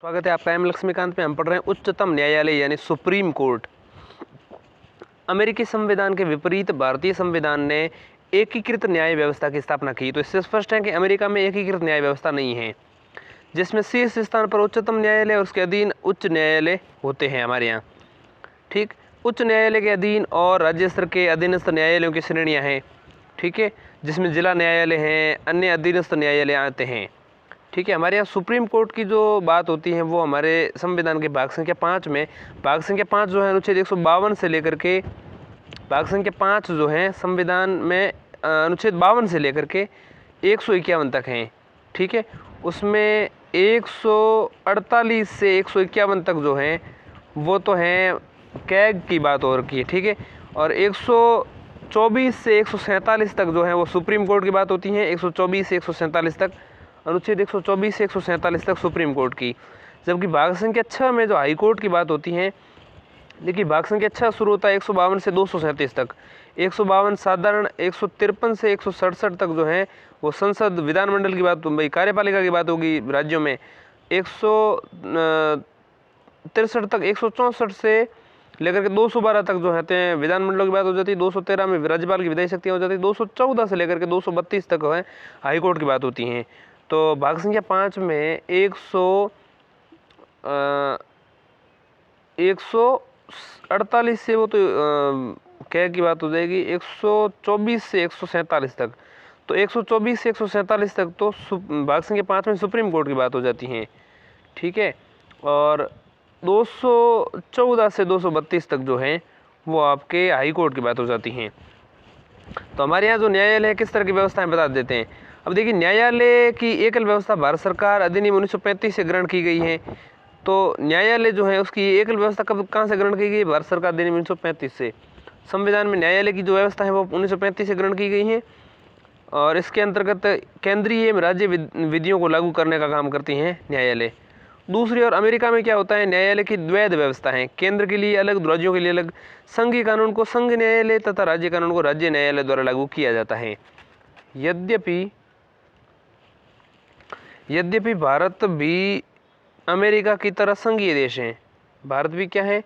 स्वागत है आपका एम लक्ष्मीकांत में। हम पढ़ रहे हैं उच्चतम न्यायालय यानी सुप्रीम कोर्ट। अमेरिकी संविधान के विपरीत भारतीय संविधान ने एकीकृत न्याय व्यवस्था की स्थापना की। तो इससे स्पष्ट है कि अमेरिका में एकीकृत न्याय व्यवस्था नहीं है, जिसमें शीर्ष स्थान पर उच्चतम न्यायालय और उसके अधीन उच्च न्यायालय होते हैं हमारे यहाँ। ठीक, उच्च न्यायालय के अधीन और राज्य स्तर के अधीनस्थ न्यायालयों की श्रेणियाँ हैं। ठीक है, जिसमें जिला न्यायालय हैं, अन्य अधीनस्थ न्यायालय आते हैं। ठीक है, हमारे यहाँ सुप्रीम कोर्ट की जो बात होती है वो हमारे संविधान के भाग संख्या 5 में, भाग संख्या 5 जो है अनुच्छेद 152 से लेकर के, भाग संख्या 5 जो है संविधान में अनुच्छेद 52 से लेकर के 151 तक हैं। ठीक है, उसमें 148 से 151 तक जो हैं वो तो हैं कैग की बात हो रखी है। ठीक है, और 124 से 147 तक जो है वो सुप्रीम कोर्ट की बात होती है। 124 से 147 तक, अनुच्छेद 124 से 147 तक सुप्रीम कोर्ट की। जबकि भाग संख्या 6 में जो हाई कोर्ट की बात होती है, देखिए भाग संख्या 6 शुरू होता है 152 से 237 तक। 152 साधारण, 153 से 167 तक जो है वो संसद विधानमंडल की बात, भाई कार्यपालिका की बात होगी राज्यों में। 163 तक, 164 से लेकर के 212 तक जो है विधानमंडलों की बात हो जाती है। 213 में राज्यपाल की विधायी शक्तियाँ हो जाती है। 214 से लेकर के 232 तक है हाई कोर्ट की बात होती हैं। तो भाग संख्या 5 में 148 से वो तो क्या की बात हो जाएगी 124 से 147 तक। तो 124 से 147 तक तो भाग संख्या 5 में सुप्रीम कोर्ट की बात हो जाती है। ठीक है, और 214 से 232 तक जो है वो आपके हाई कोर्ट की बात हो जाती हैं। तो हमारे यहाँ जो न्यायालय है किस तरह की व्यवस्थाएं बता देते हैं। अब देखिए, न्यायालय की एकल व्यवस्था भारत सरकार अधिनियम 1935 से ग्रहण की गई है। तो न्यायालय जो है उसकी एकल व्यवस्था कहाँ से ग्रहण की गई? भारत सरकार अधिनियम 1935 से। संविधान में न्यायालय की जो व्यवस्था है वो 1935 से ग्रहण की गई है, और इसके अंतर्गत केंद्रीय एवं राज्य विधियों को लागू करने का काम करती हैं न्यायालय। दूसरी ओर अमेरिका में क्या होता है, न्यायालय की द्वैध व्यवस्था है। केंद्र के लिए अलग, राज्यों के लिए अलग। संघीय कानून को संघ न्यायालय तथा राज्य कानून को राज्य न्यायालय द्वारा लागू किया जाता है। यद्यपि भारत भी अमेरिका की तरह संघीय देश है, भारत भी क्या है,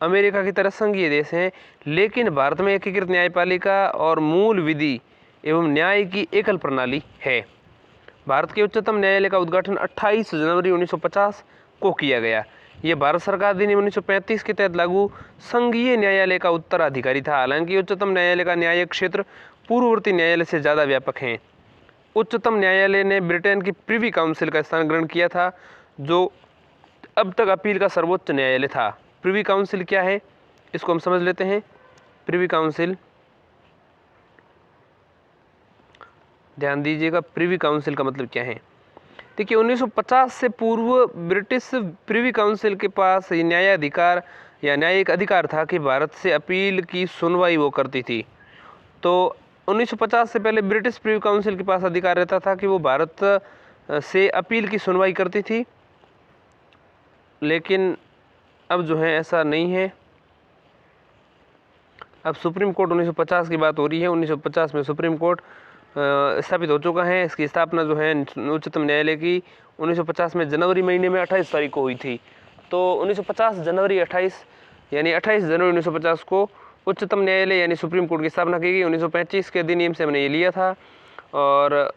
अमेरिका की तरह संघीय देश है, लेकिन भारत में एकीकृत न्यायपालिका और मूल विधि एवं न्याय की एकल प्रणाली है। भारत के उच्चतम न्यायालय का उद्घाटन 28 जनवरी 1950 को किया गया। यह भारत सरकार अधिनियम 1935 के तहत लागू संघीय न्यायालय का उत्तराधिकारी था। हालांकि उच्चतम न्यायालय का न्यायिक क्षेत्र पूर्ववर्ती न्यायालय से ज़्यादा व्यापक है। उच्चतम न्यायालय ने ब्रिटेन की प्रिवी काउंसिल का स्थान ग्रहण किया था, जो अब तक अपील का सर्वोच्च न्यायालय था। प्रिवी काउंसिल क्या है, इसको हम समझ लेते हैं। प्रिवी काउंसिल, ध्यान दीजिएगा, प्रिवी काउंसिल का मतलब क्या है। देखिए, 1950 से पूर्व ब्रिटिश प्रिवी काउंसिल के पास न्यायाधिकार या न्यायिक अधिकार था कि भारत से अपील की सुनवाई वो करती थी। तो 1950 से पहले ब्रिटिश प्रिवी काउंसिल के पास अधिकार रहता था कि वो भारत से अपील की सुनवाई करती थी, लेकिन अब जो है ऐसा नहीं है। अब सुप्रीम कोर्ट 1950 की बात हो रही है। 1950 में सुप्रीम कोर्ट स्थापित हो चुका है। इसकी स्थापना जो है उच्चतम न्यायालय की 1950 में जनवरी महीने में 28 तारीख को हुई थी। तो 1950 जनवरी 28 यानी 28 जनवरी 1950 को उच्चतम न्यायालय यानी सुप्रीम कोर्ट की स्थापना की गई। 1935 के अधिनियम से हमने ये लिया था, और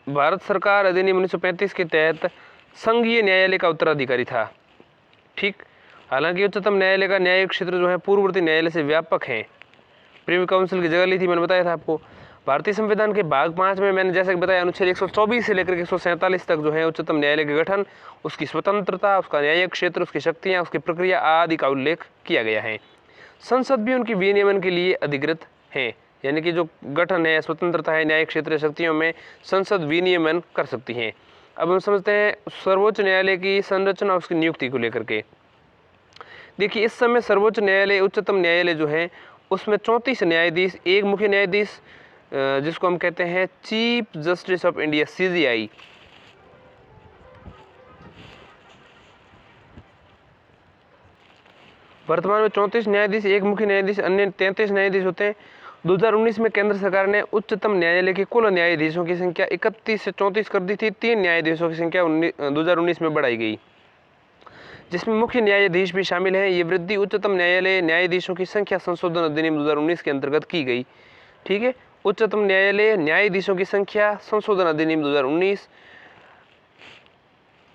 भारत सरकार अधिनियम 1935 के तहत संघीय न्यायालय का उत्तराधिकारी था। ठीक, हालांकि उच्चतम न्यायालय का न्यायिक क्षेत्र जो है पूर्ववर्ती न्यायालय से व्यापक है। प्रिवी काउंसिल की जगह ली थी, मैंने बताया था आपको। भारतीय संविधान के भाग 5 में मैंने जैसे बताया अनुच्छेद 124 से लेकर के 147 तक जो है उच्चतम न्यायालय के गठन, उसकी स्वतंत्रता, उसका न्यायिक क्षेत्र, उसकी शक्तियाँ, उसकी प्रक्रिया आदि का उल्लेख किया गया है। संसद भी उनकी विनियमन के लिए अधिकृत है, यानी कि जो गठन है, स्वतंत्रता है, न्यायिक क्षेत्र, शक्तियों में संसद विनियमन कर सकती है। अब हम समझते हैं सर्वोच्च न्यायालय की संरचना, उसकी नियुक्ति को लेकर के। देखिए, इस समय सर्वोच्च न्यायालय, उच्चतम न्यायालय जो है उसमें 34 न्यायाधीश, एक मुख्य न्यायाधीश जिसको हम कहते हैं chief justice of India CJI, वर्तमान में 34 न्यायाधीश, एक मुख्य न्यायाधीश, अन्य 33 न्यायाधीश होते हैं। 2019 में केंद्र सरकार ने उच्चतम न्यायालय के कुल न्यायाधीशों की संख्या 31 से 34 कर दी थी। 3 न्यायाधीशों की संख्या 2019 में बढ़ाई गई। जिसमें मुख्य न्यायाधीश भी शामिल हैं। ये वृद्धि उच्चतम न्यायालय न्यायाधीशों की संख्या संशोधन अधिनियम 2019 के अंतर्गत की गई। ठीक है, उच्चतम न्यायालय न्यायाधीशों की संख्या संशोधन अधिनियम 2019।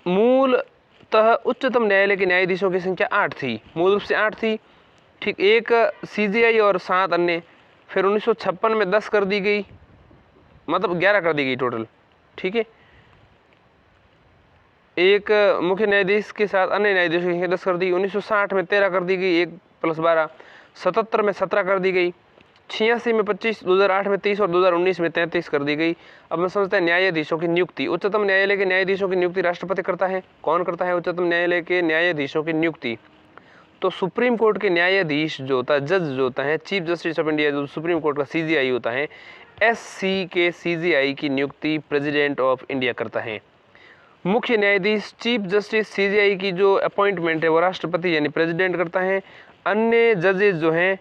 मूलतः उच्चतम न्यायालय के न्यायाधीशों की संख्या 8 थी, मूल रूप से 8 थी। ठीक, एक CJI और 7 अन्य। फिर 1956 में 10 कर दी गई, मतलब 11 कर दी गई टोटल। ठीक है, एक मुख्य न्यायाधीश के साथ अन्य न्यायाधीशों की संख्या 10 कर दी। 1960 में 13 कर दी गई, 1 + 12। 77 में 17 कर दी गई। 86 में 25, 2008 में 30 और 2019 में 33 कर दी गई। अब हम समझते हैं न्यायाधीशों की नियुक्ति। उच्चतम न्यायालय के न्यायाधीशों की नियुक्ति राष्ट्रपति करता है। कौन करता है उच्चतम न्यायालय के न्यायाधीशों की नियुक्ति? तो सुप्रीम कोर्ट के न्यायाधीश जो होता है, जज जो होता है, चीफ जस्टिस ऑफ इंडिया जो सुप्रीम कोर्ट का CJI होता है, SC के CJI की नियुक्ति प्रेसिडेंट ऑफ इंडिया करता है। मुख्य न्यायाधीश चीफ जस्टिस CJI की जो अपॉइंटमेंट है वो राष्ट्रपति यानी प्रेसिडेंट करता है। अन्य जजेस जो हैं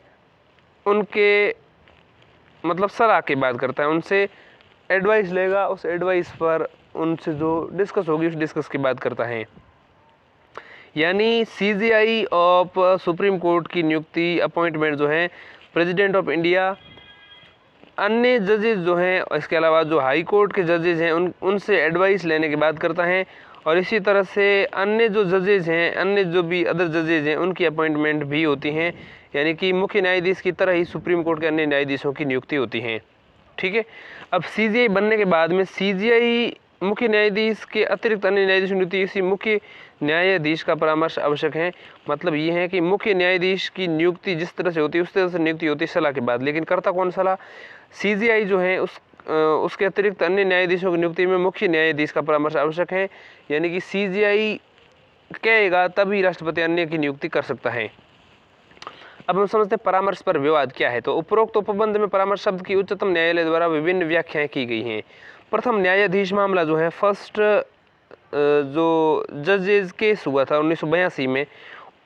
उनके मतलब सलाह के बाद करता है, उनसे एडवाइस लेगा, उस एडवाइस पर उनसे जो डिस्कस होगी उस डिस्कस के बाद करता है। यानी CJI ऑफ सुप्रीम कोर्ट की नियुक्ति अपॉइंटमेंट जो है प्रेसिडेंट ऑफ इंडिया, अन्य जजेस जो हैं, इसके अलावा जो हाई कोर्ट के जजेस हैं उनसे एडवाइस लेने के बाद करता है। और इसी तरह से अन्य जो जजेस हैं, अन्य जो भी अदर जजेस हैं, उनकी अपॉइंटमेंट भी होती हैं। यानी कि मुख्य न्यायाधीश की तरह ही सुप्रीम कोर्ट के अन्य न्यायाधीशों की नियुक्ति होती है। ठीक है, अब CJI बनने के बाद में CJI मुख्य न्यायाधीश के अतिरिक्त अन्य न्यायाधीश की नियुक्ति इसी मुख्य न्यायाधीश का परामर्श आवश्यक है। मतलब ये है कि मुख्य न्यायाधीश की नियुक्ति जिस तरह से होती है उस तरह से नियुक्ति होती है सलाह के बाद। लेकिन करता कौन सलाह? CJI जो है उसके अतिरिक्त अन्य न्यायाधीशों की नियुक्ति में मुख्य न्यायाधीश का परामर्श आवश्यक है। यानी कि CJI कहेगा तभी राष्ट्रपति अन्य की नियुक्ति कर सकता है। अब हम समझते हैं परामर्श पर विवाद क्या है। तो उपरोक्त उपबंध में परामर्श शब्द की उच्चतम न्यायालय द्वारा विभिन्न व्याख्याएं की गई हैं। प्रथम न्यायाधीश मामला जो है फर्स्ट जो जजेस केस हुआ था 1982 में,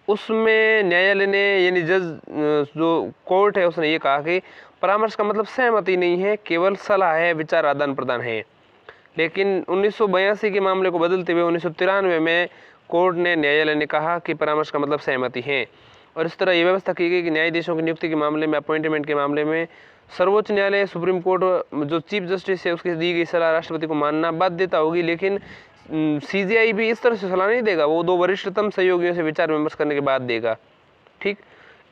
उसमें न्यायालय ने यानी जज जो कोर्ट है उसने ये कहा कि परामर्श का मतलब सहमति नहीं है, केवल सलाह है, विचार आदान प्रदान है। लेकिन 1982 के मामले को बदलते हुए 1993 में कोर्ट ने न्यायालय ने कहा कि परामर्श का मतलब सहमति है। और इस तरह ये व्यवस्था की गई कि न्यायाधीशों की नियुक्ति के मामले में, अपॉइंटमेंट के मामले में सर्वोच्च न्यायालय, सुप्रीम कोर्ट जो चीफ जस्टिस है उसकी दी गई सलाह राष्ट्रपति को मानना बाध्यता होगी। लेकिन CJI भी इस तरह से सलाह नहीं देगा, वो 2 वरिष्ठतम सहयोगियों से विचार विमर्श करने के बाद देगा। ठीक,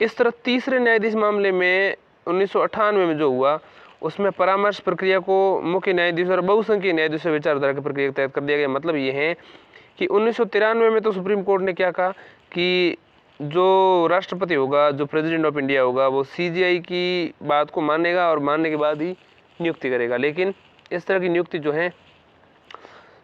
इस तरह तीसरे न्यायाधीश मामले में 1998 में जो हुआ उसमें परामर्श प्रक्रिया को मुख्य न्यायाधीश और बहुसंख्यक न्यायाधीश से विचारधारा की प्रक्रिया तय कर दिया गया। मतलब ये है कि 1993 में तो सुप्रीम कोर्ट ने क्या कहा कि जो राष्ट्रपति होगा, जो प्रेसिडेंट ऑफ इंडिया होगा, वो CJI की बात को मानेगा और मानने के बाद ही नियुक्ति करेगा। लेकिन इस तरह की नियुक्ति जो है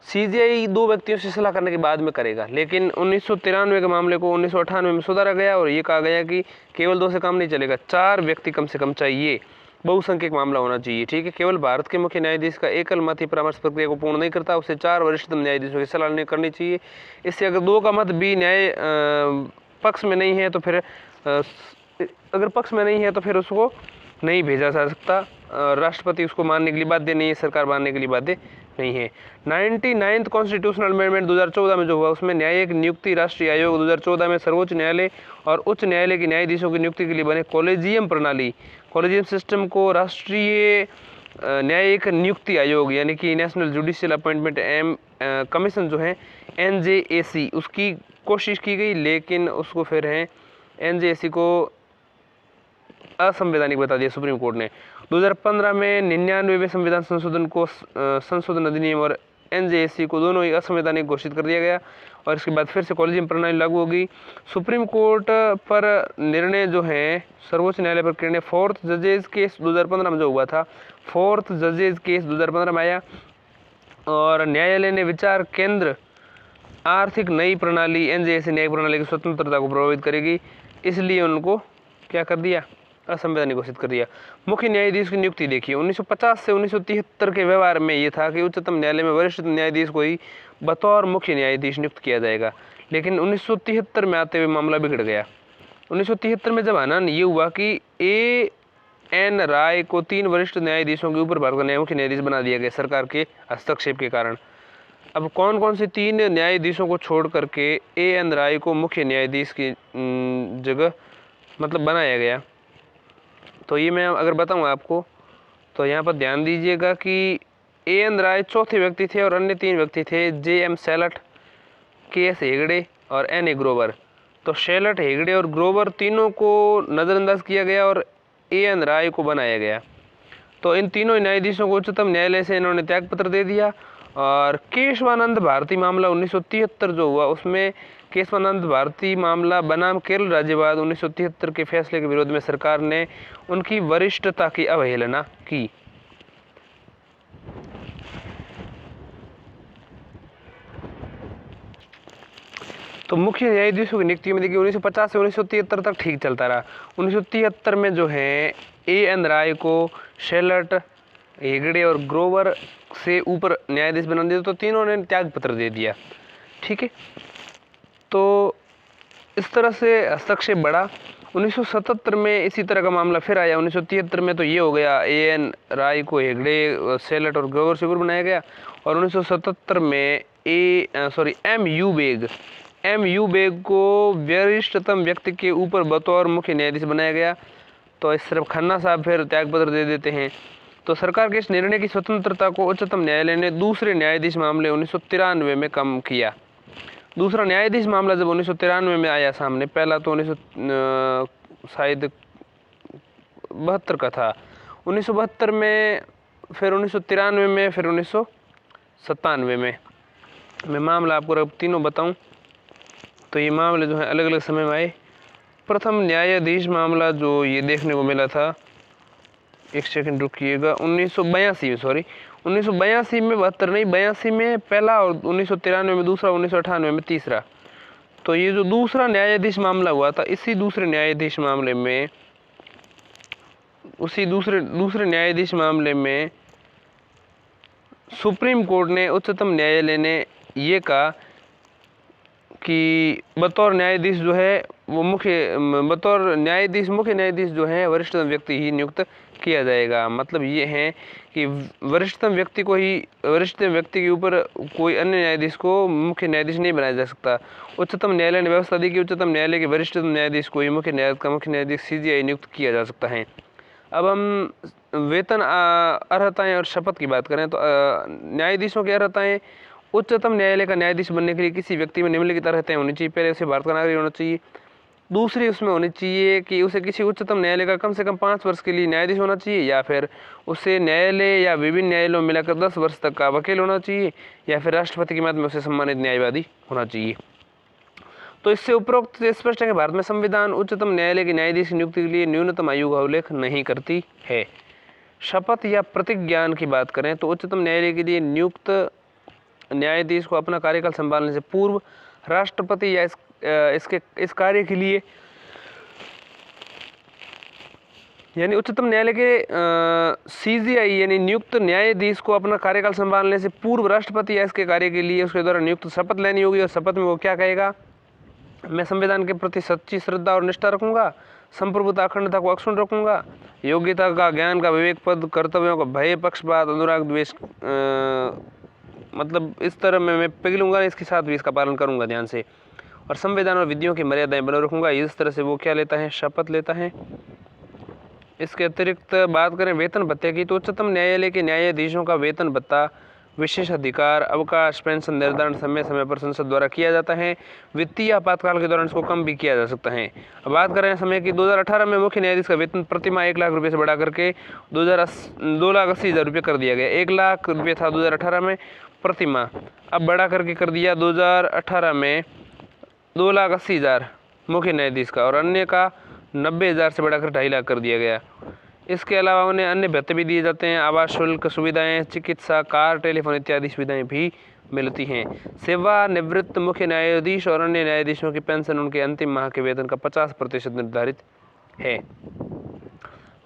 CJI 2 व्यक्तियों से सलाह करने के बाद में करेगा। लेकिन 1993 के मामले को 1998 में सुधारा गया और ये कहा गया कि केवल 2 से काम नहीं चलेगा, 4 व्यक्ति कम से कम चाहिए, बहुसंख्यक मामला होना चाहिए। ठीक है, केवल भारत के मुख्य न्यायाधीश का एकल मत ही परामर्श प्रक्रिया को पूर्ण नहीं करता, उसे 4 वरिष्ठतम न्यायाधीशों की सलाह नहीं करनी चाहिए। इससे अगर 2 का मत भी न्याय पक्ष में नहीं है तो फिर अगर पक्ष में नहीं है तो फिर उसको नहीं भेजा जा सकता, राष्ट्रपति उसको मानने के लिए बाध्य नहीं है, सरकार मानने के लिए बाध्य नहीं है। 99th कॉन्स्टिट्यूशनल अमेंडमेंट 2014 में जो हुआ उसमें न्यायिक नियुक्ति राष्ट्रीय आयोग 2014 में सर्वोच्च न्यायालय और उच्च न्यायालय के न्यायाधीशों की नियुक्ति के लिए बने कॉलेजियम प्रणाली, कॉलेजियम सिस्टम को राष्ट्रीय न्यायिक नियुक्ति आयोग यानी कि नेशनल जुडिशियल अपॉइंटमेंट कमीशन जो है NJAC, उसकी कोशिश की गई। लेकिन उसको फिर है NJAC को असंवैधानिक बता दिया सुप्रीम कोर्ट ने। 2015 में 99वें संविधान संशोधन अधिनियम और NJAC को दोनों ही असंवैधानिक घोषित कर दिया गया और इसके बाद फिर से कॉलेजियम प्रणाली लागू होगी। सुप्रीम कोर्ट पर निर्णय जो है सर्वोच्च न्यायालय पर निर्णय 4th जजेस केस 2015 में जो हुआ था, 4th जजेस केस 2015 में आया और न्यायालय ने विचार केंद्र आर्थिक नई प्रणाली NJAC न्यायिक प्रणाली की स्वतंत्रता को प्रभावित करेगी, इसलिए उनको क्या कर दिया, असंवैधानिक घोषित कर दिया। मुख्य न्यायाधीश की नियुक्ति देखिए, 1950 से 1973 के व्यवहार में ये था कि उच्चतम न्यायालय में वरिष्ठ न्यायाधीश को ही बतौर मुख्य न्यायाधीश नियुक्त किया जाएगा। लेकिन 1973 में आते हुए मामला बिगड़ गया। 1973 में जब आना ये हुआ कि A.N. राय को 3 वरिष्ठ न्यायाधीशों के ऊपर भारत का मुख्य न्यायाधीश बना दिया गया सरकार के हस्तक्षेप के कारण। अब कौन कौन से 3 न्यायाधीशों को छोड़ करके A.N. राय को मुख्य न्यायाधीश की जगह मतलब बनाया गया, तो ये मैं अगर बताऊँ आपको, तो यहाँ पर ध्यान दीजिएगा कि A.N. राय चौथे व्यक्ति थे और अन्य 3 व्यक्ति थे, J.M. सेलट, K.S. हेगड़े और N.A. ग्रोवर। तो शेलट, हेगड़े और ग्रोवर तीनों को नज़रअंदाज किया गया और A.N. राय को बनाया गया। तो इन तीनों न्यायाधीशों को उच्चतम न्यायालय से इन्होंने त्यागपत्र दे दिया। और केशवानंद भारती मामला 1973 जो हुआ, उसमें केशवानंद भारती मामला बनाम केरल राज्यवाद 1973 के फैसले के विरोध में सरकार ने उनकी वरिष्ठता की अवहेलना की। तो मुख्य न्यायाधीशों की नियुक्ति में देखिए 1950 से 1973 तक ठीक चलता रहा। 1973 में जो है A.N. राय को शेलट, हेगड़े और ग्रोवर से ऊपर न्यायाधीश बना दिया, तो तीनों ने त्यागपत्र दे दिया। ठीक है, तो इस तरह से हस्तक्षेप बढ़ा। 1977 में इसी तरह का मामला फिर आया। 1973 में तो ये हो गया, A.N. राय को हेगड़े, शेलट और ग्रोवर से ऊपर बनाया गया। और 1977 में M.U. बेग को वरिष्ठतम व्यक्ति के ऊपर बतौर मुख्य न्यायाधीश बनाया गया। तो इस तरफ खन्ना साहब फिर त्यागपत्र दे देते हैं। तो सरकार के इस निर्णय की स्वतंत्रता को उच्चतम न्यायालय ने दूसरे न्यायाधीश मामले 1993 में कम किया। दूसरा न्यायाधीश मामला जब 1993 में आया सामने, पहला तो 1972 का था, 1972 में, फिर 1993 में, फिर 1997 में। मैं मामला आपको अब तीनों बताऊं तो ये मामले जो है अलग अलग समय में आए। प्रथम न्यायाधीश मामला जो ये देखने को मिला था, एक सेकंड रुकिएगा, 1982 में, सॉरी 1982 में, 72 नहीं, 82 में पहला और 1993 में दूसरा, 1998 में तीसरा। तो ये जो दूसरा न्यायाधीश मामला हुआ था, इसी दूसरे न्यायाधीश मामले में, उसी दूसरे न्यायाधीश मामले में सुप्रीम कोर्ट ने, उच्चतम न्यायालय ने ये कहा कि बतौर न्यायाधीश जो है वो मुख्य न्यायाधीश जो है वरिष्ठतम व्यक्ति ही नियुक्त किया जाएगा। मतलब ये है कि वरिष्ठतम व्यक्ति के ऊपर कोई अन्य न्यायाधीश को मुख्य न्यायाधीश नहीं बनाया जा सकता। उच्चतम न्यायालय ने व्यवस्था दी कि उच्चतम न्यायालय के वरिष्ठतम न्यायाधीश को ही मुख्य न्यायाधीश CJI नियुक्त किया जा सकता है। अब हम वेतन, अर्हताएं और शपथ की बात करें तो न्यायाधीशों की अर्हताएं, उच्चतम न्यायालय का न्यायाधीश बनने के लिए किसी व्यक्ति में निम्नलिखित अर्हताएं होनी चाहिए। पहले उसे भारत का नागरिक होना चाहिए। दूसरी उसमें होनी चाहिए कि उसे किसी उच्चतम न्यायालय का कम से कम 5 वर्ष के लिए न्यायाधीश होना चाहिए, या फिर उसे न्यायालय या विभिन्न न्यायालयों में मिलाकर 10 वर्ष तक का वकील होना चाहिए, या फिर राष्ट्रपति के मत में उसे सम्मानित न्यायवादी होना चाहिए। तो इससे उपरोक्त स्पष्ट है कि भारत में संविधान उच्चतम न्यायालय के न्यायाधीश की नियुक्ति के लिए न्यूनतम आयु का उल्लेख नहीं करती है। शपथ या प्रतिज्ञान की बात करें तो उच्चतम न्यायालय के लिए नियुक्त न्यायाधीश को अपना कार्यकाल संभालने से पूर्व राष्ट्रपति या इस कार्य के लिए, यानी उच्चतम न्यायालय के CJI यानी नियुक्त न्यायाधीश को अपना कार्यकाल संभालने से पूर्व राष्ट्रपति या इसके कार्य के लिए उसके द्वारा नियुक्त शपथ लेनी होगी। और शपथ में वो क्या कहेगा? मैं संविधान के प्रति सच्ची श्रद्धा और निष्ठा रखूंगा, संप्रभुता अखंडता को अक्षुण्ण रखूंगा, योग्यता का, ज्ञान का, विवेक पद, कर्तव्यों का, भय, पक्षपात, अनुराग, द्वेष, मतलब इस तरह मैं पिघलूंगा, इसके साथ भी इसका पालन करूंगा ध्यान से, और संविधान और विधियों की मर्यादाएं बनाए रखूंगा। इस तरह से वो क्या लेता है? शपथ लेता है। इसके अतिरिक्त बात करें वेतन भत्ते की तो उच्चतम न्यायालय के न्यायाधीशों का वेतन भत्ता, विशेष अधिकार, अवकाश, पेंशन निर्धारण समय समय पर संसद द्वारा किया जाता है। वित्तीय आपातकाल के दौरान इसको कम भी किया जा सकता है। अब बात करें समय की, 2018 में मुख्य न्यायाधीश का वेतन प्रतिमाह 1 लाख रुपये से बढ़ा करके 2,80,000 रुपये कर दिया गया। 1 लाख रुपये था 2018 में प्रतिमाह, अब बढ़ा करके कर दिया 2018 में 2,80,000 मुख्य न्यायाधीश का, और अन्य का 90,000 से बढ़ाकर 2.5 लाख कर दिया गया। इसके अलावा उन्हें अन्य भत्ते भी दिए जाते हैं, आवास शुल्क सुविधाएं, चिकित्सा, कार, टेलीफोन इत्यादि सुविधाएं भी मिलती हैं। सेवानिवृत्त मुख्य न्यायाधीश और अन्य न्यायाधीशों की पेंशन उनके अंतिम माह के वेतन का 50% निर्धारित है।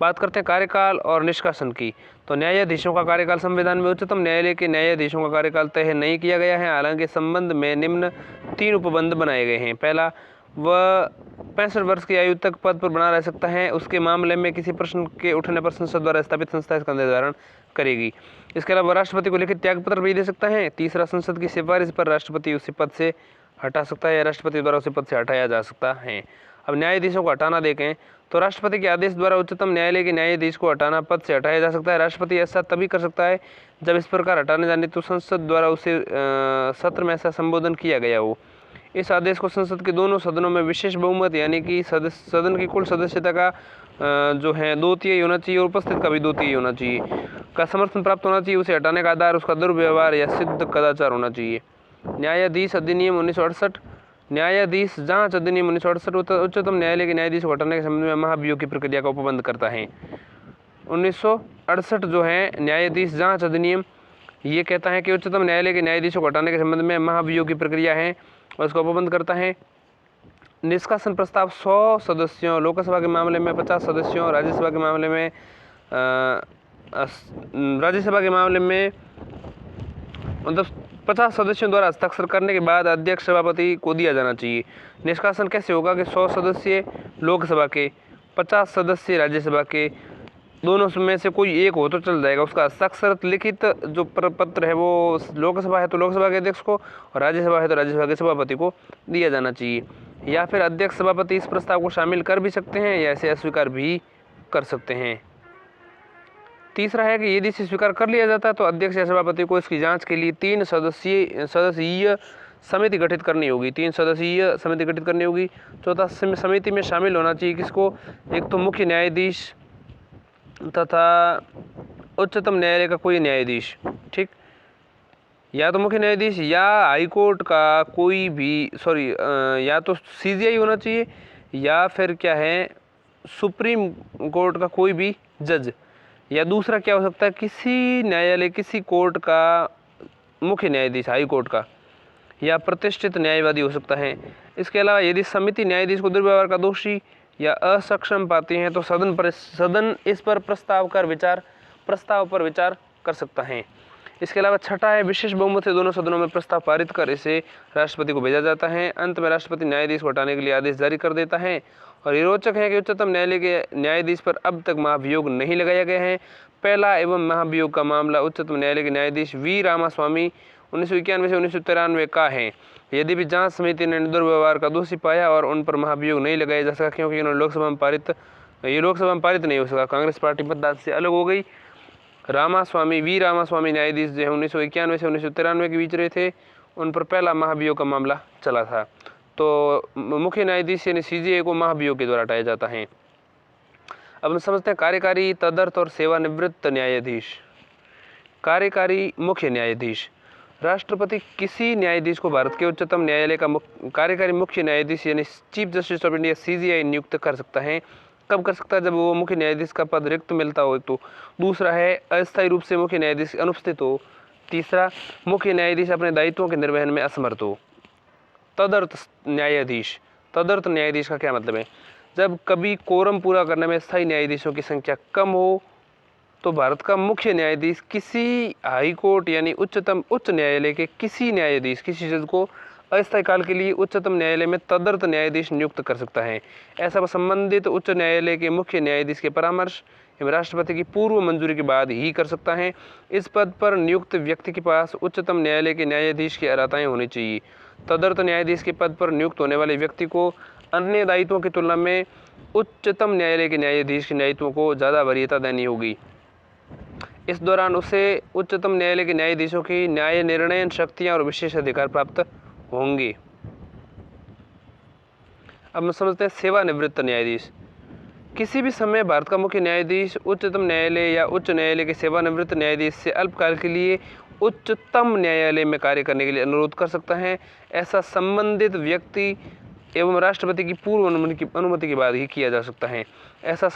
बात करते हैं कार्यकाल और निष्कासन की, तो न्यायाधीशों का कार्यकाल संविधान में उच्चतम न्यायालय के न्यायाधीशों का कार्यकाल तय नहीं किया गया है। हालांकि संबंध में निम्न 3 उपबंध बनाए गए हैं। पहला, वह 65 वर्ष की आयु तक पद पर बना रह सकता है। उसके मामले में किसी प्रश्न के उठने पर संसद द्वारा स्थापित संस्था इसका निर्धारण करेगी। इसके अलावा राष्ट्रपति को लिखित त्याग पत्र भी दे सकता है। तीसरा, संसद की सिफारिश पर राष्ट्रपति उसी पद से हटा सकता है या राष्ट्रपति द्वारा उसी पद से हटाया जा सकता है। अब न्यायाधीशों को हटाना देखें तो राष्ट्रपति के आदेश द्वारा उच्चतम न्यायालय के न्यायाधीश को हटाना पद से हटाया जा सकता है। राष्ट्रपति ऐसा तभी कर सकता है जब इस प्रकार हटाने जाने तो संसद द्वारा उसे सत्र में ऐसा संबोधन किया गया हो। इस आदेश को संसद के दोनों सदनों में विशेष बहुमत यानी कि सदन की कुल सदस्यता का जो है 2/3 होना चाहिए और उपस्थित का भी 2/3 होना चाहिए का समर्थन प्राप्त होना चाहिए। उसे हटाने का आधार उसका दुर्व्यवहार या सिद्ध कदाचार होना चाहिए। न्यायाधीश अधिनियम 1968, न्यायाधीश जांच अधिनियम 1968 उच्चतम न्यायालय के न्यायाधीश को हटाने के संबंध में महाभियोग की प्रक्रिया का उपबंध करता है। 1968 जो है न्यायाधीश जांच अधिनियम ये कहता है कि उच्चतम न्यायालय के न्यायाधीशों को हटाने के संबंध में महाभियोग की प्रक्रिया है और उसका उपबंध करता है। निष्कासन प्रस्ताव 100 सदस्यों, लोकसभा के मामले में 50 सदस्यों, राज्यसभा के मामले में मतलब 50 सदस्यों द्वारा हस्ताक्षर करने के बाद अध्यक्ष सभापति को दिया जाना चाहिए। निष्कासन कैसे होगा कि 100 सदस्य लोकसभा के, 50 सदस्य राज्यसभा के, दोनों में से कोई एक हो तो चल जाएगा। उसका हस्ताक्षर लिखित जो पत्र है वो लोकसभा है तो लोकसभा के अध्यक्ष को और राज्यसभा है तो राज्यसभा के सभापति को दिया जाना चाहिए। या फिर अध्यक्ष सभापति इस प्रस्ताव को शामिल कर भी सकते हैं या इसे अस्वीकार भी कर सकते हैं। तीसरा है कि यदि इसे स्वीकार कर लिया जाता है तो अध्यक्ष या सभापति को इसकी जांच के लिए 3 सदस्यीय समिति गठित करनी होगी। 3 सदस्यीय समिति गठित करनी होगी। चौथा, समिति में शामिल होना चाहिए किसको? एक तो मुख्य न्यायाधीश तथा उच्चतम न्यायालय का कोई न्यायाधीश, ठीक, या तो मुख्य न्यायाधीश या हाई कोर्ट का कोई भी या तो CJI होना चाहिए या फिर क्या है सुप्रीम कोर्ट का कोई भी जज, या दूसरा क्या हो सकता है किसी न्यायालय किसी कोर्ट का मुख्य न्यायाधीश हाई कोर्ट का या प्रतिष्ठित न्यायवादी हो सकता है। इसके अलावा यदि समिति न्यायाधीश को दुर्व्यवहार का दोषी या असक्षम पाती हैं तो सदन इस पर प्रस्ताव पर विचार कर सकता है। इसके अलावा छठा है, विशेष बहुमत से दोनों सदनों में प्रस्ताव पारित कर इसे राष्ट्रपति को भेजा जाता है। अंत में राष्ट्रपति न्यायाधीश को हटाने के लिए आदेश जारी कर देता है। और ये रोचक है कि उच्चतम न्यायालय के न्यायाधीश पर अब तक महाभियोग नहीं लगाया गया है। पहला एवं महाभियोग का मामला उच्चतम न्यायालय के न्यायाधीश वी रामास्वामी 1991 से 1993 का है। यदि भी जांच समिति ने दुर्व्यवहार का दोषी पाया और उन पर महाभियोग नहीं लगाया जा सका क्योंकि उन्होंने लोकसभा में पारित नहीं हो सका, कांग्रेस पार्टी मतदान से अलग हो गई। वी रामास्वामी न्यायाधीश जो है 1991 से 1993 के बीच रहे थे, उन पर पहला महाभियोग का मामला चला था। तो मुख्य न्यायाधीश यानी CJI को महाभियोग के द्वारा हटाया जाता है। अब हम समझते हैं कार्यकारी, तदर्थ और सेवानिवृत्त न्यायाधीश। कार्यकारी मुख्य न्यायाधीश, राष्ट्रपति किसी न्यायाधीश को भारत के उच्चतम न्यायालय का कार्यकारी मुख्य न्यायाधीश यानी chief justice of India CJI नियुक्त कर सकता है। कब कर सकता है? जब वो मुख्य न्यायाधीश का पद रिक्त मिलता हो तो। दूसरा है, अस्थायी रूप से मुख्य न्यायाधीश अनुपस्थित हो। तीसरा, मुख्य न्यायाधीश अपने दायित्वों के निर्वहन में असमर्थ हो। तदर्थ न्यायाधीश का क्या मतलब है? जब कभी कोरम पूरा करने में स्थायी न्यायाधीशों की संख्या कम हो तो भारत का मुख्य न्यायाधीश किसी हाई कोर्ट यानी उच्च न्यायालय के किसी जज को अस्थायी काल के लिए उच्चतम न्यायालय में तदर्थ न्यायाधीश नियुक्त कर सकता है। ऐसा संबंधित उच्च न्यायालय के मुख्य न्यायाधीश के परामर्श एवं राष्ट्रपति की पूर्व मंजूरी के बाद ही कर सकता है। इस पद पर नियुक्त व्यक्ति के पास उच्चतम न्यायालय के न्यायाधीश की अर्हताएं होनी चाहिए। तदर्थ न्यायाधीश के पद पर नियुक्त होने वाले व्यक्ति को अन्य दायित्वों की तुलना में उच्चतम न्यायालय के न्यायाधीश के दायित्वों को ज़्यादा वरीयता देनी होगी। इस दौरान उसे उच्चतम न्यायालय के न्यायाधीशों की न्याय निर्णय शक्तियाँ और विशेष अधिकार प्राप्त होंगे। अब हम समझते हैं सेवानिवृत्त न्यायाधीश। किसी भी समय भारत का मुख्य न्यायाधीश उच्चतम न्यायालय या उच्च न्यायालय के सेवानिवृत्त न्यायाधीश से अल्पकाल के लिए उच्चतम न्यायालय में कार्य करने के लिए अनुरोध कर सकता है। ऐसा संबंधित व्यक्ति एवं राष्ट्रपति की पूर्व अनुमति के बाद ही किया जा सकता है। ऐसा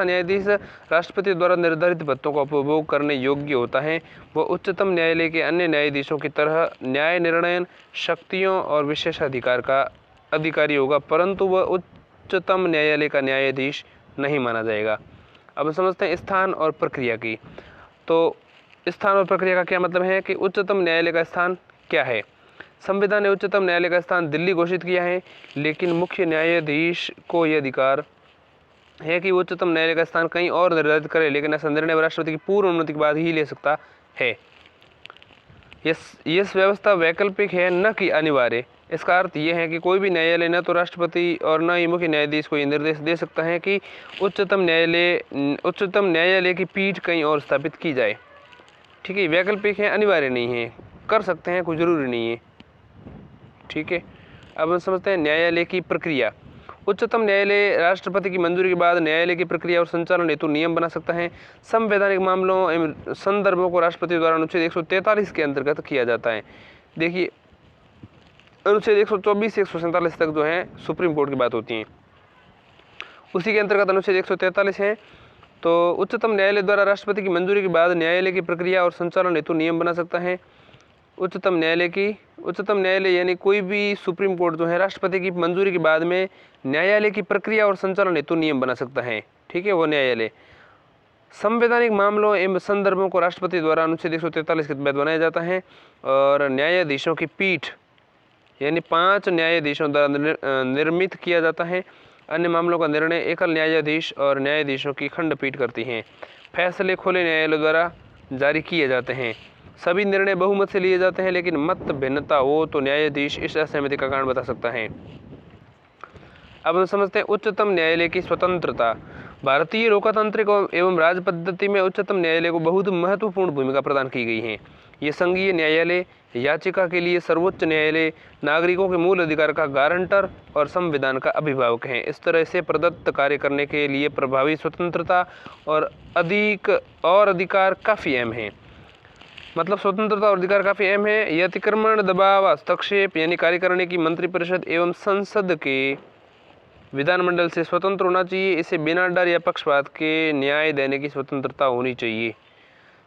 न्यायाधीश राष्ट्रपति द्वारा निर्धारित भत्तों का उपभोग करने योग्य होता है। वह उच्चतम न्यायालय के अन्य न्यायाधीशों की तरह न्याय निर्णय शक्तियों और विशेषाधिकार का अधिकारी होगा, परंतु वह उच्चतम न्यायालय का न्यायाधीश नहीं माना जाएगा। अब समझते हैं स्थान और प्रक्रिया की। तो स्थान और प्रक्रिया का क्या मतलब है कि उच्चतम न्यायालय का स्थान क्या है? संविधान ने उच्चतम न्यायालय का स्थान दिल्ली घोषित किया है, लेकिन मुख्य न्यायाधीश को यह अधिकार है कि वो उच्चतम न्यायालय का स्थान कहीं और निर्धारित करे, लेकिन ऐसा निर्णय राष्ट्रपति की पूर्व अनुमति के बाद ही ले सकता है। यह व्यवस्था वैकल्पिक है, न कि अनिवार्य। इसका अर्थ यह है कि कोई भी न्यायालय न तो राष्ट्रपति और न ही मुख्य न्यायाधीश को यह निर्देश दे सकता है कि उच्चतम न्यायालय की पीठ कहीं और स्थापित की जाए। ठीक है, वैकल्पिक है, अनिवार्य नहीं है, कर सकते हैं, कोई ज़रूरी नहीं है। ठीक है, अब हम समझते हैं न्यायालय की प्रक्रिया। उच्चतम न्यायालय राष्ट्रपति की मंजूरी के बाद न्यायालय की प्रक्रिया और संचालन हेतु नियम बना सकता है। संवैधानिक मामलों एवं संदर्भों को राष्ट्रपति द्वारा अनुच्छेद 143 के अंतर्गत किया जाता है। देखिए, अनुच्छेद 124 से 147 तक जो है सुप्रीम कोर्ट की बात होती है, उसी के अंतर्गत अनुच्छेद 143 है। तो उच्चतम न्यायालय द्वारा राष्ट्रपति की मंजूरी के बाद न्यायालय की प्रक्रिया और संचालन हेतु नियम बना सकता है। उच्चतम न्यायालय यानी कोई भी सुप्रीम कोर्ट जो है राष्ट्रपति की मंजूरी के बाद में न्यायालय की प्रक्रिया और संचालन हेतु नियम बना सकता है। ठीक है, वो न्यायालय संवैधानिक मामलों एवं संदर्भों को राष्ट्रपति द्वारा अनुच्छेद 143 के तहत बनाया जाता है। और न्यायाधीशों की पीठ यानी 5 न्यायाधीशों द्वारा निर्मित किया जाता है। अन्य मामलों का निर्णय एकल न्यायाधीश और न्यायाधीशों की खंडपीठ करती हैं। फैसले खुले न्यायालय द्वारा जारी किए जाते हैं। सभी निर्णय बहुमत से लिए जाते हैं, लेकिन मत भिन्नता हो तो न्यायाधीश इस असहमति का कारण बता सकता है। अब हम समझते हैं उच्चतम न्यायालय की स्वतंत्रता। भारतीय लोकतांत्रिक एवं राज पद्धति में उच्चतम न्यायालय को बहुत महत्वपूर्ण भूमिका प्रदान की गई है। ये संघीय न्यायालय, याचिका के लिए सर्वोच्च न्यायालय, नागरिकों के मूल अधिकार का गारंटर और संविधान का अभिभावक है। इस तरह से प्रदत्त कार्य करने के लिए प्रभावी स्वतंत्रता और अधिकार काफ़ी अहम है। मतलब स्वतंत्रता और अधिकार काफ़ी अहम है। यह अतिक्रमण, दबाव, हस्तक्षेप यानी कार्यकारिणी की मंत्रिपरिषद एवं संसद के विधानमंडल से स्वतंत्र होना चाहिए। इसे बिना डर या पक्षपात के न्याय देने की स्वतंत्रता होनी चाहिए।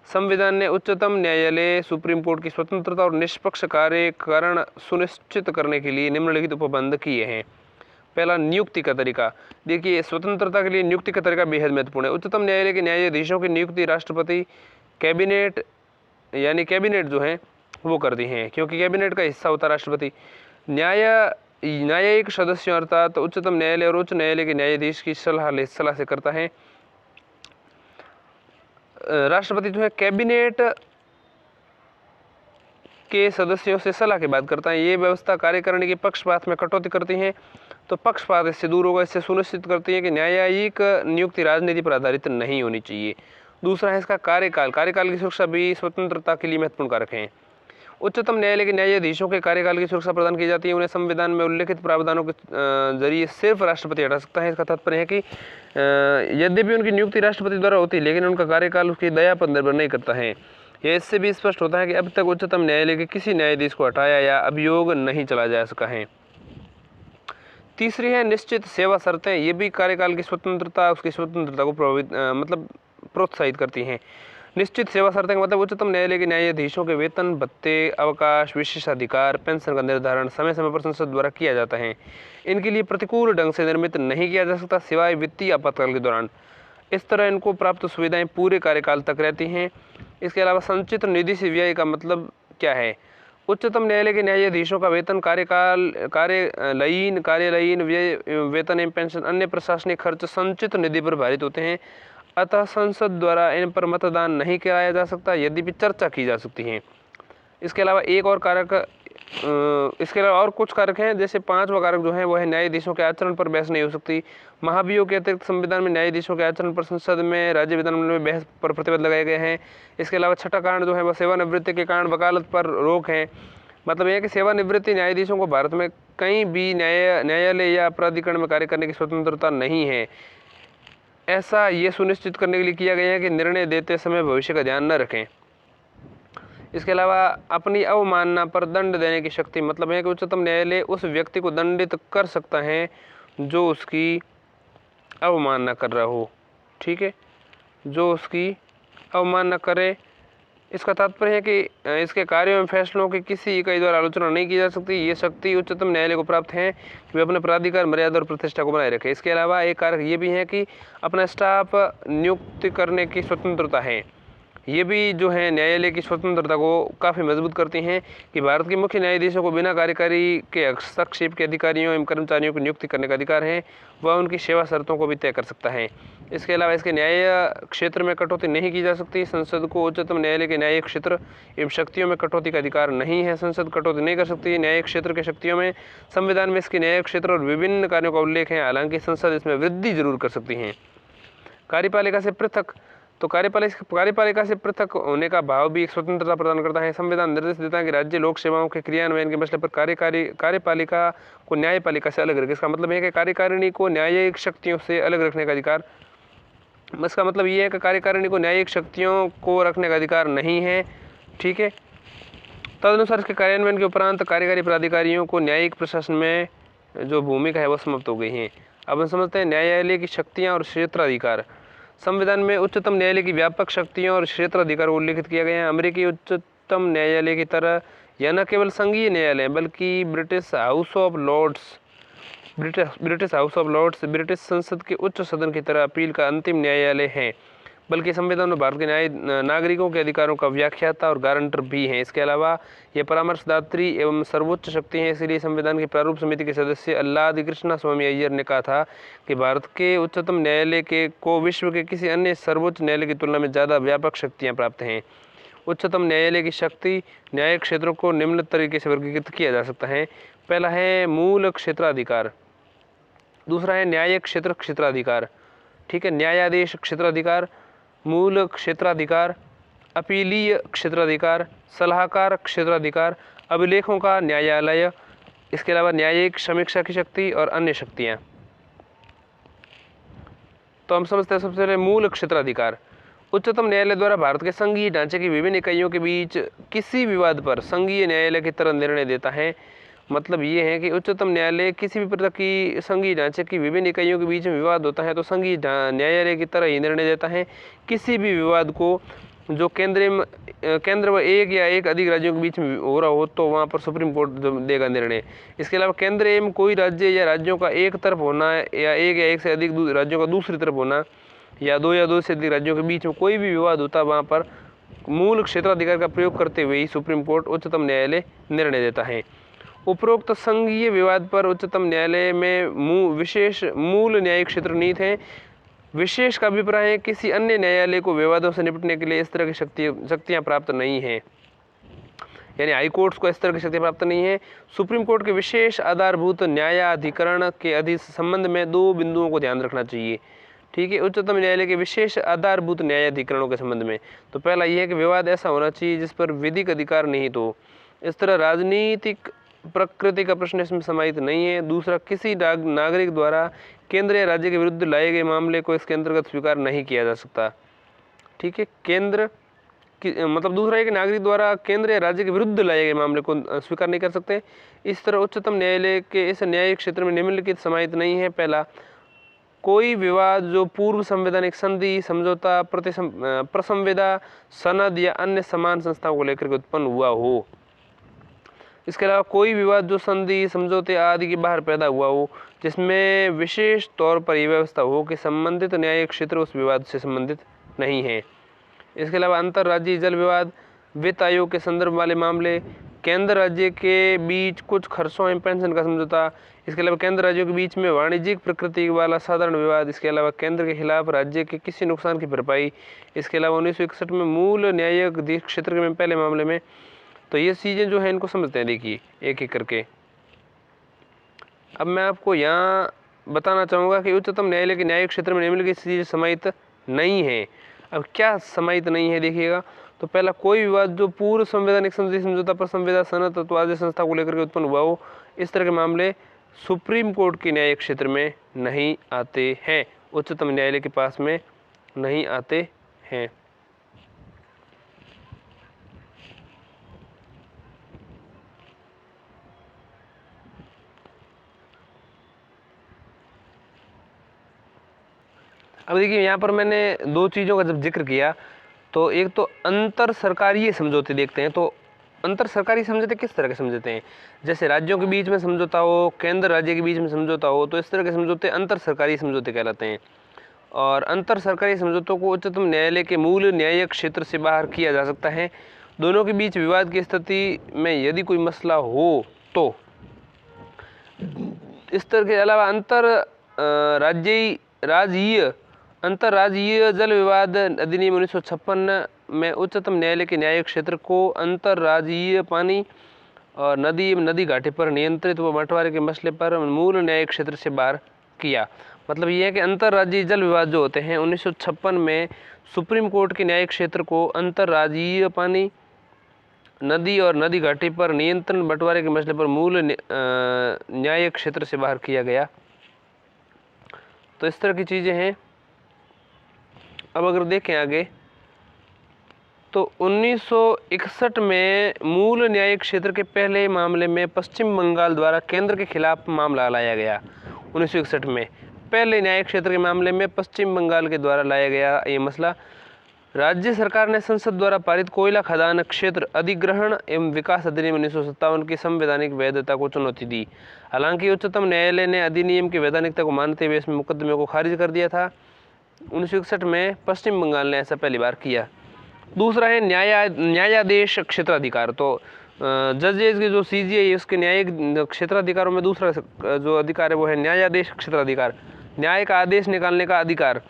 संविधान ने उच्चतम न्यायालय सुप्रीम कोर्ट की स्वतंत्रता और निष्पक्ष कार्यकारण सुनिश्चित करने के लिए निम्नलिखित उपबंध किए हैं। पहला, नियुक्ति का तरीका। देखिए, स्वतंत्रता के लिए नियुक्ति का तरीका बेहद महत्वपूर्ण है। उच्चतम न्यायालय के न्यायाधीशों की नियुक्ति राष्ट्रपति, कैबिनेट यानी कैबिनेट जो है वो करती हैं, क्योंकि कैबिनेट का हिस्सा होता है राष्ट्रपति। न्यायिक सदस्यों अर्थात उच्चतम न्यायालय और उच्च न्यायालय के न्यायाधीश की सलाह से करता है। राष्ट्रपति जो है कैबिनेट के सदस्यों से सलाह के बाद करता है। ये व्यवस्था कार्यकारिणी के पक्षपात में कटौती करती है, तो पक्षपात इससे दूर होगा। इससे सुनिश्चित करती है कि न्यायिक नियुक्ति राजनीति पर आधारित नहीं होनी चाहिए। दूसरा है इसका कार्यकाल की सुरक्षा भी स्वतंत्रता के लिए महत्वपूर्ण कारक है। उच्चतम न्यायालय के न्यायाधीशों के कार्यकाल की सुरक्षा प्रदान की जाती है। उन्हें संविधान में उल्लिखित प्रावधानों के जरिए सिर्फ राष्ट्रपति हटा सकता है। इसका तात्पर्य है कि यद्यपि उनकी नियुक्ति राष्ट्रपति द्वारा होती है, लेकिन उनका कार्यकाल उसकी दया पर निर्भर नहीं करता है। यह इससे भी स्पष्ट होता है कि अब तक उच्चतम न्यायालय के किसी न्यायाधीश को हटाया या अभियोग नहीं चला जा सका है। तीसरी है निश्चित सेवा शर्तें। ये भी कार्यकाल की स्वतंत्रता को प्रोत्साहित करती हैं। निश्चित सेवा शर्तें का मतलब उच्चतम न्यायालय के न्यायाधीशों के वेतन, भत्ते, अवकाश, विशेषाधिकार, पेंशन का निर्धारण समय समय पर संसद द्वारा किया जाता है। इनके लिए प्रतिकूल ढंग से निर्मित नहीं किया जा सकता, सिवाय वित्तीय आपातकाल के दौरान। इस तरह इनको प्राप्त सुविधाएं पूरे कार्यकाल तक रहती हैं। इसके अलावा संचित निधि से व्यय का मतलब क्या है? उच्चतम न्यायालय के न्यायाधीशों का वेतन, कार्यालयीन व्यय, वेतन एवं पेंशन, अन्य प्रशासनिक खर्च संचित निधि पर भारित होते हैं। अतः संसद द्वारा इन पर मतदान नहीं कराया जा सकता, यद्यपि चर्चा की जा सकती है। इसके अलावा और कुछ कारक हैं, जैसे 5वां कारक जो है वो है न्यायाधीशों के आचरण पर बहस नहीं हो सकती। महाभियोग के अतिरिक्त संविधान में न्यायाधीशों के आचरण पर संसद में, राज्य विधानमंडल में बहस पर प्रतिबंध लगाए गए हैं। इसके अलावा 6वां कारण जो है वह सेवानिवृत्ति के कारण वकालत पर रोक है। मतलब यह है कि सेवानिवृत्ति न्यायाधीशों को भारत में कहीं भी न्यायालय या प्राधिकरण में कार्य करने की स्वतंत्रता नहीं है। ऐसा ये सुनिश्चित करने के लिए किया गया है कि निर्णय देते समय भविष्य का ध्यान न रखें। इसके अलावा अपनी अवमानना पर दंड देने की शक्ति, मतलब है कि उच्चतम न्यायालय उस व्यक्ति को दंडित कर सकता है जो उसकी अवमानना कर रहा हो। ठीक है, जो उसकी अवमानना करे। इसका तात्पर्य है कि इसके कार्यों एवं फैसलों की किसी इकाई द्वारा आलोचना नहीं की जा सकती। ये शक्ति उच्चतम न्यायालय को प्राप्त है कि वे अपने प्राधिकार, मर्यादा और प्रतिष्ठा को बनाए रखे। इसके अलावा एक कारक ये भी है कि अपना स्टाफ नियुक्त करने की स्वतंत्रता है। ये भी जो है न्यायालय की स्वतंत्रता को काफ़ी मजबूत करती हैं कि भारत के मुख्य न्यायाधीशों को बिना कार्यकारी के हस्तक्षेप के अधिकारियों एवं कर्मचारियों की नियुक्ति करने का अधिकार है। वह उनकी सेवा शर्तों को भी तय कर सकता है। इसके अलावा इसके न्याय क्षेत्र में कटौती नहीं की जा सकती। संसद को उच्चतम न्यायालय के न्यायिक क्षेत्र एवं शक्तियों में कटौती का अधिकार नहीं है। संसद कटौती नहीं कर सकती। न्यायिक क्षेत्र के शक्तियों में संविधान में इसके न्यायिक क्षेत्र और विभिन्न कार्यों का उल्लेख है। हालांकि संसद इसमें वृद्धि जरूर कर सकती है। कार्यपालिका से पृथक, तो कार्यपालिका से पृथक होने का भाव भी एक स्वतंत्रता प्रदान करता है। संविधान निर्देश देता है कि राज्य लोक सेवाओं के क्रियान्वयन के मसले पर कार्यपालिका को न्यायपालिका से अलग रखे। इसका मतलब है कि कार्यकारिणी को न्यायिक शक्तियों से अलग रखने का अधिकार, इसका मतलब ये है कि कार्यकारिणी को न्यायिक शक्तियों को रखने का अधिकार नहीं है। ठीक है, तदनुसार इसके कार्यान्वयन के उपरांत कार्यकारी प्राधिकारियों को न्यायिक प्रशासन में जो भूमिका है वो समाप्त हो गई है। अब हम समझते हैं न्यायालय की शक्तियाँ और क्षेत्राधिकार। संविधान में उच्चतम न्यायालय की व्यापक शक्तियों और क्षेत्राधिकार को उल्लेखित किया गया है। अमेरिकी उच्चतम न्यायालय की तरह यह न केवल संघीय न्यायालय बल्कि British House of Lords British संसद के उच्च सदन की तरह अपील का अंतिम न्यायालय है, बल्कि संविधान में भारत के नागरिकों के अधिकारों का व्याख्याता और गारंटर भी हैं। इसके अलावा यह परामर्शदात्री एवं सर्वोच्च शक्ति है। इसलिए संविधान की प्रारूप समिति के सदस्य अल्लादी कृष्णा स्वामी अय्यर ने कहा था कि भारत के उच्चतम न्यायालय को विश्व के किसी अन्य सर्वोच्च न्यायालय की तुलना में ज़्यादा व्यापक शक्तियाँ प्राप्त हैं। उच्चतम न्यायालय की शक्ति न्यायिक क्षेत्रों को निम्न तरीके से वर्गीकृत किया जा सकता है। पहला है मूल क्षेत्राधिकार, दूसरा है न्यायिक क्षेत्राधिकार, ठीक है, न्यायाधीश क्षेत्राधिकार, मूल क्षेत्राधिकार, अपीलीय क्षेत्राधिकार, सलाहकार क्षेत्राधिकार, अभिलेखों का न्यायालय, इसके अलावा न्यायिक समीक्षा की शक्ति और अन्य शक्तियाँ। तो हम समझते हैं सबसे पहले मूल क्षेत्राधिकार। उच्चतम न्यायालय द्वारा भारत के संघीय ढांचे की विभिन्न इकाइयों के बीच किसी विवाद पर संघीय न्यायालय की तरह निर्णय देता है। मतलब ये है कि उच्चतम न्यायालय किसी भी प्रकार की संघीय ढांचे की विभिन्न इकाइयों के बीच में विवाद होता है तो संघीय न्यायालय की तरह ही निर्णय देता है। किसी भी विवाद को जो केंद्र व एक या एक अधिक राज्यों के बीच में हो रहा हो तो वहाँ पर सुप्रीम कोर्ट देगा निर्णय। इसके अलावा केंद्र एवं कोई राज्य या राज्यों का एक तरफ होना या एक से अधिक राज्यों का दूसरी तरफ होना या दो से अधिक राज्यों के बीच में कोई भी विवाद होता है वहाँ पर मूल क्षेत्राधिकार का प्रयोग करते हुए ही सुप्रीम कोर्ट उच्चतम न्यायालय निर्णय देता है। उपरोक्त संघीय विवाद पर उच्चतम न्यायालय में विशेष मूल न्यायिक क्षेत्र निहित है। विशेष का अभिप्राय है किसी अन्य न्यायालय को विवादों से निपटने के लिए इस तरह की शक्तियाँ प्राप्त नहीं है, यानी हाई कोर्ट्स को इस तरह की शक्तियाँ प्राप्त नहीं है। सुप्रीम कोर्ट के विशेष आधारभूत न्यायाधिकरण के संबंध में दो बिंदुओं को ध्यान रखना चाहिए। ठीक है, उच्चतम न्यायालय के विशेष आधारभूत न्यायाधिकरणों के संबंध में तो पहला यह है कि विवाद ऐसा होना चाहिए जिस पर विधिक अधिकार निहित हो। इस तरह राजनीतिक प्रकृति का प्रश्न इसमें समाहित नहीं है। दूसरा, किसी नागरिक द्वारा केंद्र या राज्य के विरुद्ध लाए गए मामले को इसके अंतर्गत स्वीकार नहीं किया जा सकता। ठीक है, मतलब दूसरा है कि नागरिक द्वारा केंद्र या राज्य के विरुद्ध लाए गए मामले को स्वीकार नहीं कर सकते। इस तरह उच्चतम न्यायालय के इस न्यायिक क्षेत्र में निम्नलिखित समाहित नहीं है। पहला, कोई विवाद जो पूर्व संवैधानिक संधि, समझौता, प्रसंविदा, सनद या अन्य समान संस्थाओं को लेकर के उत्पन्न हुआ हो। इसके अलावा कोई विवाद जो संधि, समझौते आदि के बाहर पैदा हुआ हो, जिसमें विशेष तौर पर यह व्यवस्था हो कि संबंधित न्यायिक क्षेत्र उस विवाद से संबंधित नहीं है। इसके अलावा अंतर्राज्यीय जल विवाद, वित्त आयोग के संदर्भ वाले मामले, केंद्र राज्य के बीच कुछ खर्चों एवं पेंशन का समझौता, इसके अलावा केंद्र राज्यों के बीच में वाणिज्यिक प्रकृति वाला साधारण विवाद, इसके अलावा केंद्र के खिलाफ राज्य के किसी नुकसान की भरपाई, इसके अलावा 1961 में मूल न्यायिक क्षेत्र में पहले मामले में। तो ये चीज़ें जो है इनको समझते हैं, देखिए एक एक करके। अब मैं आपको यहाँ बताना चाहूँगा कि उच्चतम न्यायालय के न्यायिक क्षेत्र में निम्नलिखित चीज़ें समाहित नहीं है। अब क्या समाहित नहीं है देखिएगा, तो पहला, कोई विवाद जो पूर्व संवैधानिक संधि, समझौता, प्रसंविदा, सनद, तत्वादी संस्था को लेकर के उत्पन्न हुआ हो, इस तरह के मामले सुप्रीम कोर्ट के न्यायिक क्षेत्र में नहीं आते हैं, उच्चतम न्यायालय के पास में नहीं आते हैं। अब देखिए यहाँ पर मैंने दो चीज़ों का जब जिक्र किया तो एक तो अंतर सरकारी समझौते देखते हैं। तो अंतर सरकारी समझौते किस तरह के समझौते हैं, जैसे राज्यों के बीच में समझौता हो, केंद्र राज्य के बीच में समझौता हो, तो इस तरह के समझौते अंतर सरकारी समझौते कहलाते हैं। और अंतर सरकारी समझौतों को उच्चतम न्यायालय के मूल न्यायिक क्षेत्र से बाहर किया जा सकता है। दोनों के बीच विवाद की स्थिति में यदि कोई मसला हो तो इस तरह के अलावा अंतर्राज्यीय जल विवाद अधिनियम 1956 में उच्चतम न्यायालय के न्यायिक क्षेत्र को अंतर्राज्यीय पानी और नदी एवं नदी घाटी पर नियंत्रित व बंटवारे के मसले पर मूल न्यायिक क्षेत्र से बाहर किया। मतलब ये है कि अंतर्राज्यीय जल विवाद जो होते हैं 1956 में सुप्रीम कोर्ट के न्यायिक क्षेत्र को अंतर्राज्यीय पानी, नदी और नदी घाटी पर नियंत्रण बंटवारे के मसले पर मूल न्यायिक क्षेत्र से बाहर किया गया। तो इस तरह की चीज़ें हैं। अब अगर देखें आगे तो 1961 में मूल न्यायिक क्षेत्र के पहले मामले में पश्चिम बंगाल द्वारा केंद्र के खिलाफ मामला लाया गया। 1961 में पहले न्यायिक क्षेत्र के मामले में पश्चिम बंगाल के द्वारा लाया गया ये मसला। राज्य सरकार ने संसद द्वारा पारित कोयला खदान क्षेत्र अधिग्रहण एवं विकास अधिनियम 1957 की संवैधानिक वैधता को चुनौती दी। हालांकि उच्चतम न्यायालय ने अधिनियम की वैधानिकता को मानते हुए इसमें मुकदमे को खारिज कर दिया था। 1961 में पश्चिम बंगाल ने ऐसा पहली बार किया। दूसरा है न्यायाधीश क्षेत्राधिकार। तो जजेस की जो CJI है उसके न्यायिक क्षेत्राधिकारों में दूसरा जो अधिकार है वो है न्यायाधीश क्षेत्राधिकार, न्याय का आदेश निकालने का अधिकार।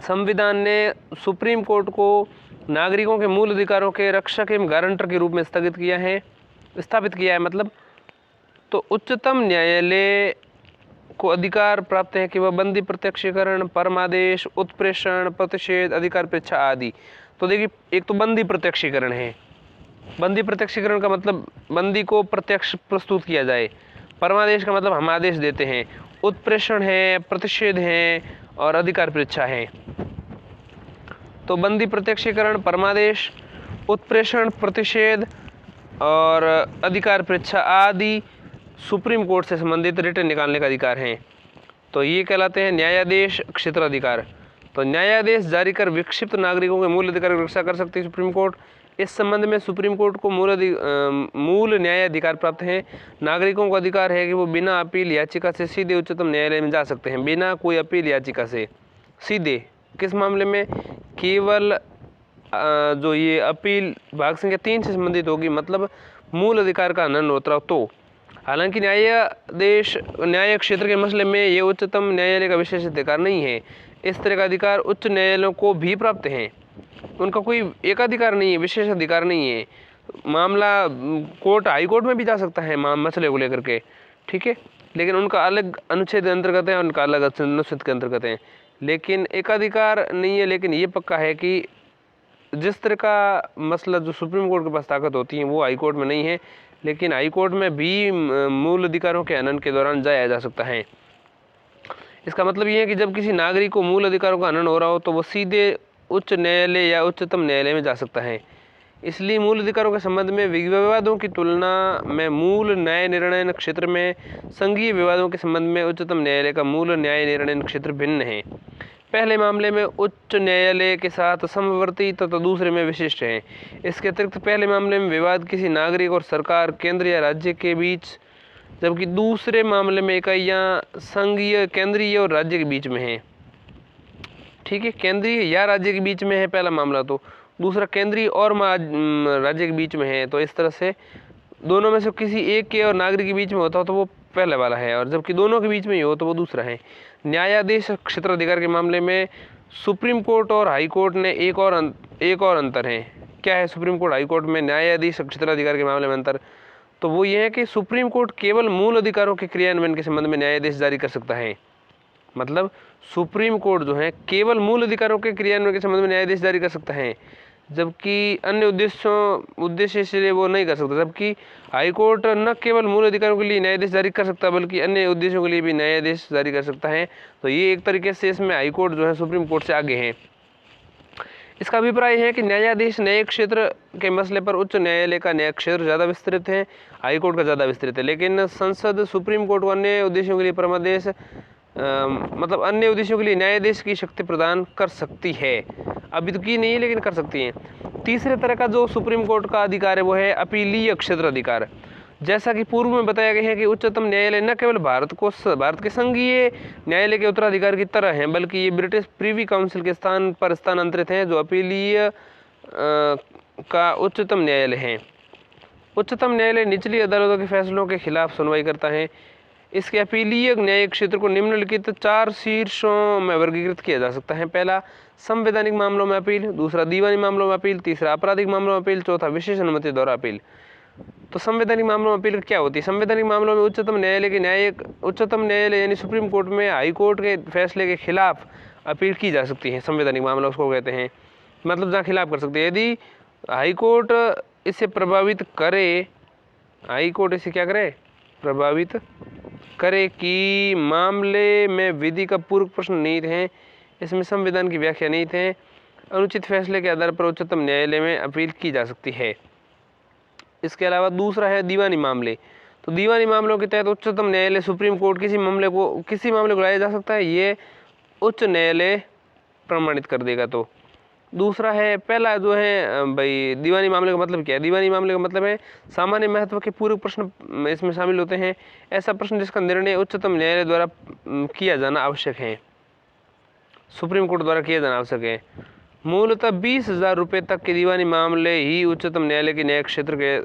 संविधान ने सुप्रीम कोर्ट को नागरिकों के मूल अधिकारों के रक्षक एवं गारंटर के रूप में स्थापित किया है। मतलब तो उच्चतम न्यायालय को अधिकार प्राप्त है कि वह बंदी प्रत्यक्षीकरण, परमादेश, उत्प्रेषण, प्रतिषेध, अधिकार परीक्षा आदि। तो देखिए, एक तो बंदी प्रत्यक्षीकरण है। बंदी प्रत्यक्षीकरण का मतलब बंदी को प्रत्यक्ष प्रस्तुत किया जाए। परमादेश का मतलब हम आदेश देते हैं। उत्प्रेषण है, प्रतिषेध है और अधिकार परीक्षा है। तो बंदी प्रत्यक्षीकरण, परमादेश, उत्प्रेषण, प्रतिषेध और अधिकार परीक्षा आदि सुप्रीम कोर्ट से संबंधित रिटर्न निकालने का अधिकार हैं। तो ये कहलाते हैं न्यायाधीश क्षेत्राधिकार। तो न्यायादेश जारी कर विक्षिप्त नागरिकों के मूल अधिकार की रक्षा कर सकती है सुप्रीम कोर्ट। इस संबंध में सुप्रीम कोर्ट को मूल न्यायाधिकार प्राप्त है। नागरिकों को अधिकार है कि वो बिना अपील याचिका से सीधे उच्चतम न्यायालय में जा सकते हैं, बिना कोई अपील याचिका से सीधे। किस मामले में? केवल जो ये अपील भाग संख्या 3 से संबंधित होगी, मतलब मूल अधिकार का हनन होता हो तो। हालांकि न्यायिक क्षेत्र के मसले में ये उच्चतम न्यायालय का विशेष अधिकार नहीं है। इस तरह का अधिकार उच्च न्यायालयों को भी प्राप्त है। उनका कोई एकाधिकार नहीं है, विशेष अधिकार नहीं है। मामला कोर्ट, हाई कोर्ट में भी जा सकता है मसले को लेकर के, ठीक है, लेकिन उनका अलग अनुच्छेद के अंतर्गत है, उनका अलग अनुच्छेद के अंतर्गत है, लेकिन एकाधिकार नहीं है। लेकिन ये पक्का है कि जिस तरह का मसला जो सुप्रीम कोर्ट के पास ताकत होती है वो हाई कोर्ट में नहीं है, लेकिन हाई कोर्ट में भी मूल अधिकारों के हनन के दौरान जाया जा सकता है। इसका मतलब ये है कि जब किसी नागरिक को मूल अधिकारों का हनन हो रहा हो तो वो सीधे उच्च न्यायालय या उच्चतम न्यायालय में जा सकता है। इसलिए मूल अधिकारों के संबंध में विवादों की तुलना में मूल न्याय निर्णय क्षेत्र में संघीय विवादों के संबंध में उच्चतम न्यायालय का मूल न्याय निर्णय क्षेत्र भिन्न है। पहले मामले में उच्च न्यायालय के साथ समवर्ती तथा दूसरे में विशिष्ट है। इसके अतिरिक्त पहले मामले में विवाद किसी नागरिक और सरकार, केंद्र या राज्य के बीच, जबकि दूसरे मामले में इकाइयाँ संघीय, केंद्रीय और राज्य के बीच में है। ठीक है, केंद्रीय या राज्य के बीच में है पहला मामला, तो दूसरा केंद्रीय और राज्य के बीच में है। तो इस तरह से दोनों में से किसी एक के और नागरिक के बीच में होता हो तो वो पहले वाला है, और जबकि दोनों के बीच में ही हो तो वो दूसरा है। न्यायाधीश क्षेत्राधिकार के मामले में सुप्रीम कोर्ट और हाई कोर्ट ने एक और अंतर है। क्या है सुप्रीम कोर्ट हाई कोर्ट में न्यायाधीश क्षेत्राधिकार के मामले में अंतर? तो वो ये है कि सुप्रीम कोर्ट केवल मूल अधिकारों के क्रियान्वयन के संबंध में न्यायाधीश जारी कर सकता है। मतलब सुप्रीम कोर्ट जो है केवल मूल अधिकारों के क्रियान्वयन के संबंध में न्यायाधीश जारी कर सकता है, जबकि अन्य उद्देश्य से लिए वो नहीं कर सकता। जबकि हाई कोर्ट न केवल मूल अधिकारों के लिए न्यायाधीश जारी कर सकता बल्कि अन्य उद्देश्यों के लिए भी न्यायाधीश जारी कर सकता है। तो ये एक तरीके से इसमें हाई कोर्ट जो है सुप्रीम कोर्ट से आगे है। इसका अभिप्राय है कि न्यायाधीश न्यायिक क्षेत्र के मसले पर उच्च न्यायालय का न्यायिक क्षेत्र ज़्यादा विस्तृत है, हाई कोर्ट का ज़्यादा विस्तृत है। लेकिन संसद सुप्रीम कोर्ट को अन्य उद्देश्यों के लिए परमादेश मतलब अन्य उद्देश्यों के लिए न्यायाधीश की शक्ति प्रदान कर सकती है। अभी तो की नहीं है लेकिन कर सकती है। तीसरे तरह का जो सुप्रीम कोर्ट का अधिकार है वो है अपीलीय क्षेत्र अधिकार। जैसा कि पूर्व में बताया गया है कि उच्चतम न्यायालय न केवल भारत के संघीय न्यायालय के उत्तराधिकारी की तरह हैं, बल्कि ये ब्रिटिश प्रीवी काउंसिल के स्थान पर स्थानांतरित हैं, जो अपीलीय का उच्चतम न्यायालय है। उच्चतम न्यायालय निचली अदालतों के फैसलों के खिलाफ सुनवाई करता है। इसके अपीलीय न्यायिक क्षेत्र को निम्नलिखित 4 शीर्षों में वर्गीकृत किया जा सकता है। पहला, संवैधानिक मामलों में अपील। दूसरा, दीवानी मामलों में अपील। तीसरा, आपराधिक मामलों में अपील। चौथा, विशेष अनुमति द्वारा अपील। तो संवैधानिक मामलों में अपील क्या होती है? संवैधानिक मामलों में उच्चतम न्यायालय यानी सुप्रीम कोर्ट में हाई कोर्ट के फैसले के खिलाफ अपील की जा सकती है। संवैधानिक मामला उसको कहते हैं, मतलब जहाँ खिलाफ कर सकते हैं। यदि हाई कोर्ट इसे प्रभावित करे, हाई कोर्ट इसे क्या करे, प्रभावित करे कि मामले में विधि का पूर्व प्रश्न नहीं थे, इसमें संविधान की व्याख्या नहीं थे, अनुचित फैसले के आधार पर उच्चतम न्यायालय में अपील की जा सकती है। इसके अलावा दूसरा है दीवानी मामले। तो दीवानी मामलों के तहत उच्चतम न्यायालय सुप्रीम कोर्ट किसी मामले को लाया जा सकता है, ये उच्च न्यायालय प्रमाणित कर देगा। तो दूसरा है, पहला जो है भाई दीवानी मामले का मतलब क्या है? दीवानी मामले का मतलब है सामान्य महत्व के पूर्व प्रश्न इसमें शामिल होते हैं। ऐसा प्रश्न जिसका निर्णय उच्चतम न्यायालय द्वारा किया जाना आवश्यक है, सुप्रीम कोर्ट द्वारा किया जाना आवश्यक है। मूलतः 20,000 रुपये तक के दीवानी मामले ही उच्चतम न्यायालय के न्यायिक क्षेत्र के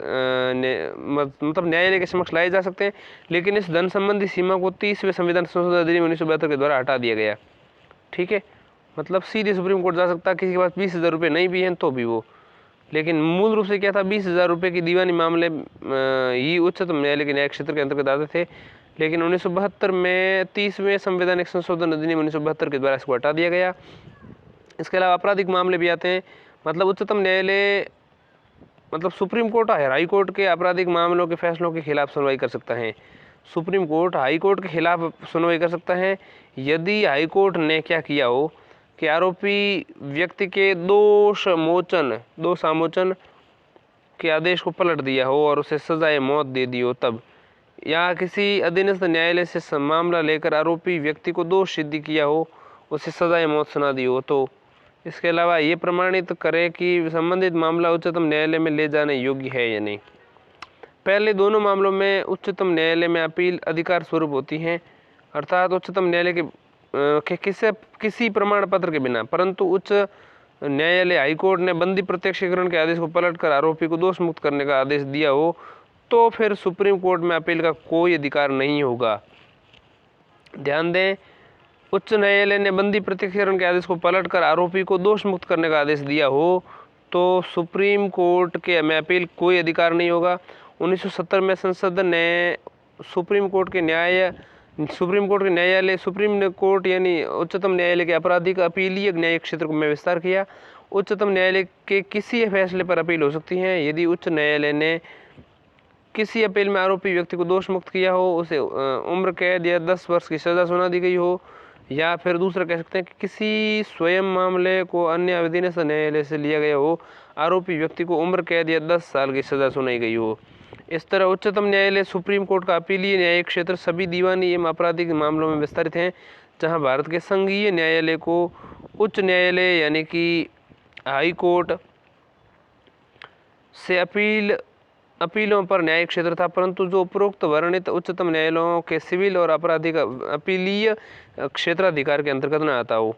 मतलब न्यायालय के समक्ष लाए जा सकते हैं, लेकिन इस धन संबंधी सीमा को 30वें संविधान संशोधन अधिनियम 1972 के द्वारा हटा दिया गया। ठीक है, मतलब सीधे सुप्रीम कोर्ट जा सकता है, किसी के पास 20,000 रुपये नहीं भी हैं तो भी वो, लेकिन मूल रूप से क्या था, 20,000 रुपये की दीवानी मामले ही उच्चतम न्यायालय के न्यायिक क्षेत्र के अंतर्गत आते थे, लेकिन 1972 में 30वें संवैधानिक संशोधन अधिनियम 1972 के द्वारा इसको हटा दिया गया। इसके अलावा आपराधिक मामले भी आते हैं, मतलब उच्चतम न्यायालय मतलब सुप्रीम कोर्ट और हाई कोर्ट के आपराधिक मामलों के फैसलों के खिलाफ सुनवाई कर सकता है। सुप्रीम कोर्ट हाई कोर्ट के खिलाफ सुनवाई कर सकता है यदि हाई कोर्ट ने क्या किया हो कि आरोपी व्यक्ति के दोषामोचन के आदेश को पलट दिया हो और उसे सजाए मौत दे दी हो तब, या किसी अधीनस्थ न्यायालय से मामला लेकर आरोपी व्यक्ति को दोष सिद्ध किया हो, उसे सजाए मौत सुना दी हो। तो इसके अलावा ये प्रमाणित करे कि संबंधित मामला उच्चतम न्यायालय में ले जाने योग्य है या नहीं। पहले दोनों मामलों में उच्चतम न्यायालय में अपील अधिकार स्वरूप होती हैं, अर्थात उच्चतम न्यायालय के किसी प्रमाण पत्र के बिना, परंतु उच्च न्यायालय हाईकोर्ट ने बंदी प्रत्यक्षीकरण के आदेश को पलटकर आरोपी को दोष मुक्त करने का आदेश दिया हो तो फिर सुप्रीम कोर्ट में अपील का कोई अधिकार नहीं होगा। ध्यान दें, उच्च न्यायालय ने बंदी प्रत्यक्षीकरण के आदेश को पलटकर आरोपी को दोष मुक्त करने का आदेश दिया हो तो सुप्रीम कोर्ट के में अपील कोई अधिकार नहीं होगा। 1970 में संसद ने सुप्रीम कोर्ट यानी उच्चतम न्यायालय के आपराधिक अपीलीय न्यायिक क्षेत्र में विस्तार किया। उच्चतम न्यायालय के किसी फैसले पर अपील हो सकती है यदि उच्च न्यायालय ने किसी अपील में आरोपी व्यक्ति को दोष मुक्त किया हो, उसे उम्र कैद या 10 वर्ष की सज़ा सुना दी गई हो, या फिर दूसरा कह सकते हैं कि किसी स्वयं मामले को अन्य अधीनस्थ न्यायालय से लिया गया हो, आरोपी व्यक्ति को उम्र कैद या 10 साल की सज़ा सुनाई गई हो। इस तरह उच्चतम न्यायालय सुप्रीम कोर्ट का अपीलीय न्यायिक क्षेत्र सभी दीवानी एवं आपराधिक मामलों में विस्तारित हैं, जहां भारत के संघीय न्यायालय को उच्च न्यायालय यानी कि हाई कोर्ट से अपीलों पर न्यायिक क्षेत्र था, परंतु जो उपरोक्त वर्णित उच्चतम न्यायालयों के सिविल और आपराधिक अपीलीय क्षेत्राधिकार के अंतर्गत न आता हो।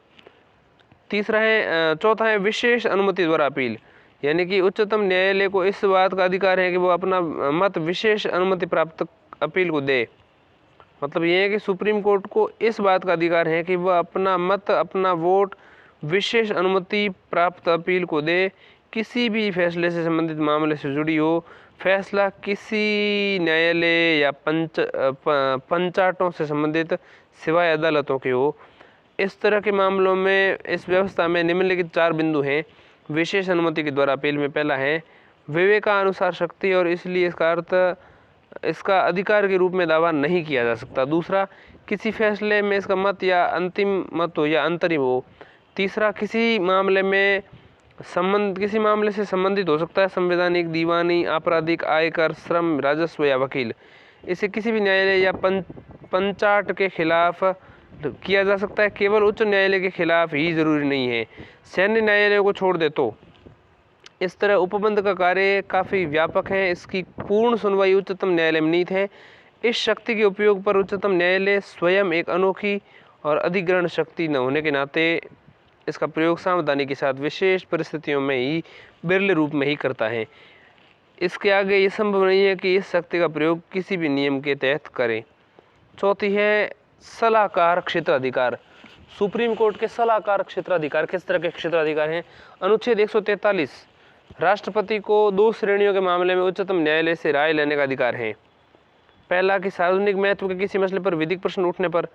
चौथा है विशेष अनुमति द्वारा अपील, यानी कि उच्चतम न्यायालय को इस बात का अधिकार है कि वो अपना मत विशेष अनुमति प्राप्त अपील को दे। मतलब ये है कि सुप्रीम कोर्ट को इस बात का अधिकार है कि वह अपना मत, अपना वोट विशेष अनुमति प्राप्त अपील को दे, किसी भी फैसले से संबंधित मामले से जुड़ी हो, फैसला किसी न्यायालय या पंचायतों से संबंधित सिवाय अदालतों के हो। इस तरह के मामलों में इस व्यवस्था में निम्नलिखित 4 बिंदु हैं विशेष अनुमति के द्वारा अपील में। पहला है विवेकानुसार शक्ति और इसलिए इसका अर्थ इसका अधिकार के रूप में दावा नहीं किया जा सकता। दूसरा, किसी फैसले में इसका मत या अंतिम मत हो या अंतरिम हो। तीसरा, किसी मामले से संबंधित हो सकता है संवैधानिक, दीवानी, आपराधिक, आयकर, श्रम, राजस्व या वकील। इसे किसी भी न्यायालय या पंचायत के खिलाफ किया जा सकता है, केवल उच्च न्यायालय के खिलाफ ही जरूरी नहीं है। सैन्य न्यायालय को छोड़ दे तो इस तरह उपबंध का कार्य काफ़ी व्यापक है। इसकी पूर्ण सुनवाई उच्चतम न्यायालय में निहित है। इस शक्ति के उपयोग पर उच्चतम न्यायालय स्वयं एक अनोखी और अधिग्रहण शक्ति न होने के नाते इसका प्रयोग सावधानी के साथ विशेष परिस्थितियों में ही बिरले रूप में ही करता है। इसके आगे ये संभव नहीं है कि इस शक्ति का प्रयोग किसी भी नियम के तहत करें। चौथी है सलाहकार क्षेत्राधिकार। सुप्रीम कोर्ट के सलाहकार क्षेत्राधिकार किस तरह के क्षेत्राधिकार हैं? अनुच्छेद 143 राष्ट्रपति को 2 श्रेणियों के मामले में उच्चतम न्यायालय से राय लेने का अधिकार है। पहला कि सार्वजनिक महत्व के किसी मसले पर विधिक प्रश्न उठने पर।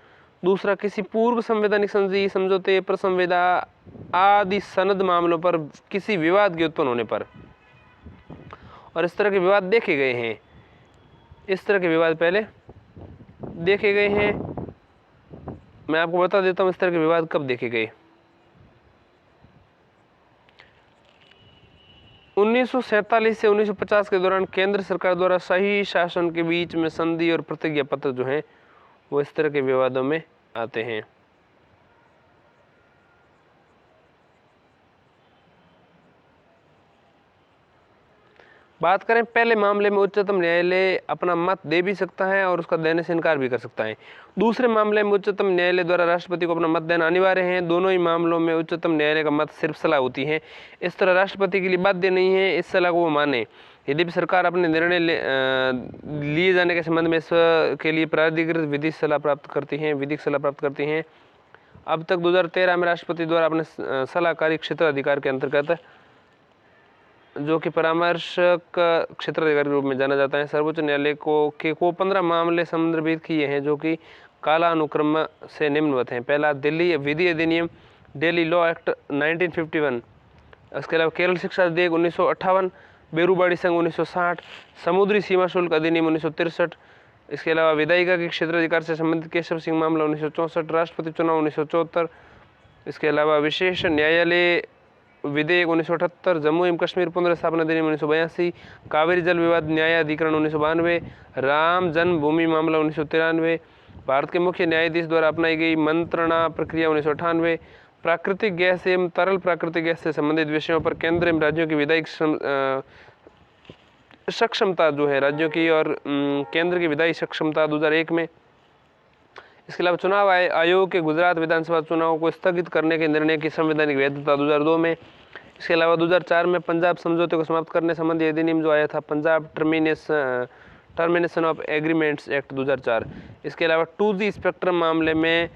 दूसरा, किसी पूर्व संवैधानिक संधि, समझौते, प्रसंविदा आदि सनद मामलों पर किसी विवाद के उत्पन्न होने पर। और इस तरह के विवाद देखे गए हैं। इस तरह के विवाद पहले देखे गए हैं। मैं आपको बता देता हूँ इस तरह के विवाद कब देखे गए। 1947 से 1950 के दौरान केंद्र सरकार द्वारा शाही शासन के बीच में संधि और प्रतिज्ञा पत्र जो हैं वो इस तरह के विवादों में आते हैं। बात करें पहले मामले में उच्चतम न्यायालय अपना मत दे भी सकता है और उसका देने से इनकार भी कर सकता है। दूसरे मामले में उच्चतम न्यायालय द्वारा राष्ट्रपति को अपना मत देना अनिवार्य है। दोनों ही मामलों में उच्चतम न्यायालय का मत सिर्फ सलाह होती है। इस तरह राष्ट्रपति के लिए बाध्य नहीं है इस सलाह को वो माने। यदि भी सरकार अपने निर्णय लिए जाने के संबंध में इसके लिए प्राधिकृत विधिक सलाह प्राप्त करती हैं। अब तक 2013 में राष्ट्रपति द्वारा अपने सलाहकारी क्षेत्राधिकार के अंतर्गत, जो कि परामर्शक क्षेत्राधिकार के रूप में जाना जाता है, सर्वोच्च न्यायालय को 15 मामले संदर्भित किए हैं, जो कि कालानुक्रम से निम्नवत हैं। पहला, दिल्ली विधि अधिनियम, दिल्ली लॉ एक्ट 1951। इसके अलावा केरल शिक्षा विधेयक 1958, बेरूबाड़ी संघ 1960, समुद्री सीमा शुल्क अधिनियम 1963। इसके अलावा विधायिका के क्षेत्राधिकार से संबंधित केशव सिंह मामला 1964, राष्ट्रपति चुनाव 1974। इसके अलावा विशेष न्यायालय विधेयक 1978, जम्मू एवं कश्मीर पुनर्स्थापना अधिनियम 1982, कावेरी जल विवाद न्यायाधिकरण 1992, राम जन्मभूमि मामला 1993, भारत के मुख्य न्यायाधीश द्वारा अपनाई गई मंत्रणा प्रक्रिया 1998, प्राकृतिक गैस एवं तरल प्राकृतिक गैस से संबंधित विषयों पर केंद्र एवं राज्यों की विधायिक सक्षमता जो है राज्यों की और केंद्र की विधायी सक्षमता 2001 में। इसके अलावा चुनाव आयोग के गुजरात विधानसभा चुनाव को स्थगित करने के निर्णय की संवैधानिक वैधता 2002 में। इसके अलावा 2004 में पंजाब समझौते को समाप्त करने संबंधी अधिनियम जो आया था, Punjab termination of agreements act 2004। इसके अलावा 2G स्पेक्ट्रम मामले में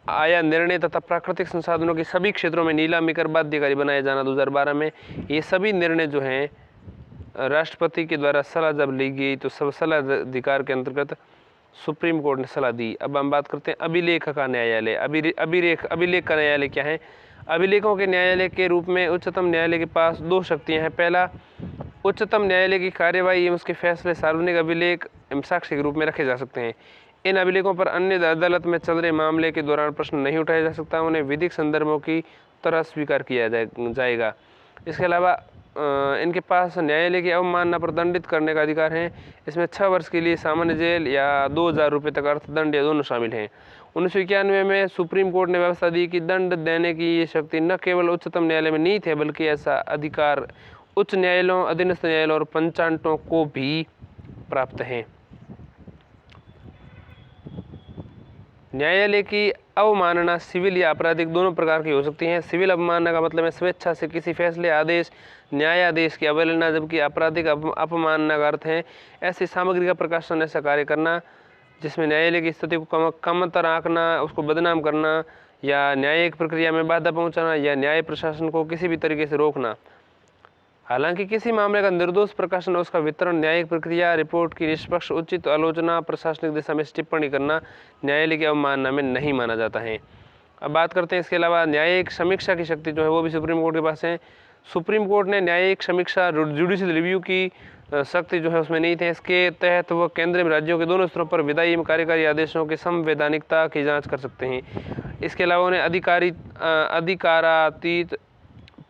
आया निर्णय तथा प्राकृतिक संसाधनों की सभी क्षेत्रों में नीलामी कर बाध्यकारी बनाया जाना 2012 में। ये सभी निर्णय जो हैं राष्ट्रपति के द्वारा सलाह जब ली गई तो सब सलाह अधिकार के अंतर्गत सुप्रीम कोर्ट ने सलाह दी। अब हम बात करते हैं अभिलेख का न्यायालय। अभिलेख का न्यायालय क्या है? अभिलेखों के न्यायालय के रूप में उच्चतम न्यायालय के पास 2 शक्तियां हैं। पहला, उच्चतम न्यायालय की कार्यवाही एवं उसके फैसले सार्वजनिक अभिलेख एवं साक्ष्य के रूप में रखे जा सकते हैं। इन अभिलेखों पर अन्य अदालत में चल रहे मामले के दौरान प्रश्न नहीं उठाया जा सकता, उन्हें विधिक संदर्भों की तरह स्वीकार किया जाएगा। इसके अलावा इनके पास न्यायालय की अवमानना पर दंडित करने का अधिकार है। इसमें 6 वर्ष के लिए सामान्य जेल या 2000 रुपये तक अर्थदंड या दोनों शामिल हैं। 1991 में सुप्रीम कोर्ट ने व्यवस्था दी कि दंड देने की ये शक्ति न केवल उच्चतम न्यायालय में निहित है, बल्कि ऐसा अधिकार उच्च न्यायालयों, अधीनस्थ न्यायालयों और पंचायतों को भी प्राप्त है। न्यायालय की अवमानना सिविल या आपराधिक दोनों प्रकार की हो सकती है। सिविल अवमानना का मतलब है स्वेच्छा से किसी फैसले, आदेश, न्यायाधीश की अवहेलना, जबकि आपराधिक अपमानना का अर्थ है ऐसी सामग्री का प्रकाशन, ऐसा कार्य करना जिसमें न्यायालय की स्थिति को कमतर आंकना, उसको बदनाम करना या न्यायिक प्रक्रिया में बाधा पहुंचाना या न्याय प्रशासन को किसी भी तरीके से रोकना। हालांकि किसी मामले का निर्दोष प्रकाशन, उसका वितरण, न्यायिक प्रक्रिया, रिपोर्ट की निष्पक्ष उचित आलोचना, प्रशासनिक दिशा में टिप्पणी करना न्यायालय की अवमानना में नहीं माना जाता है। अब बात करते हैं इसके अलावा न्यायिक समीक्षा की शक्ति जो है वो भी सुप्रीम कोर्ट के पास है। सुप्रीम कोर्ट ने न्यायिक समीक्षा, जुडिशियल रिव्यू की शक्ति जो है उसमें नहीं थे। इसके तहत वह केंद्र एवं राज्यों के दोनों स्तरों पर विधायी एवं कार्यकारी आदेशों की संवैधानिकता की जाँच कर सकते हैं। इसके अलावा उन्हें अधिकारातीत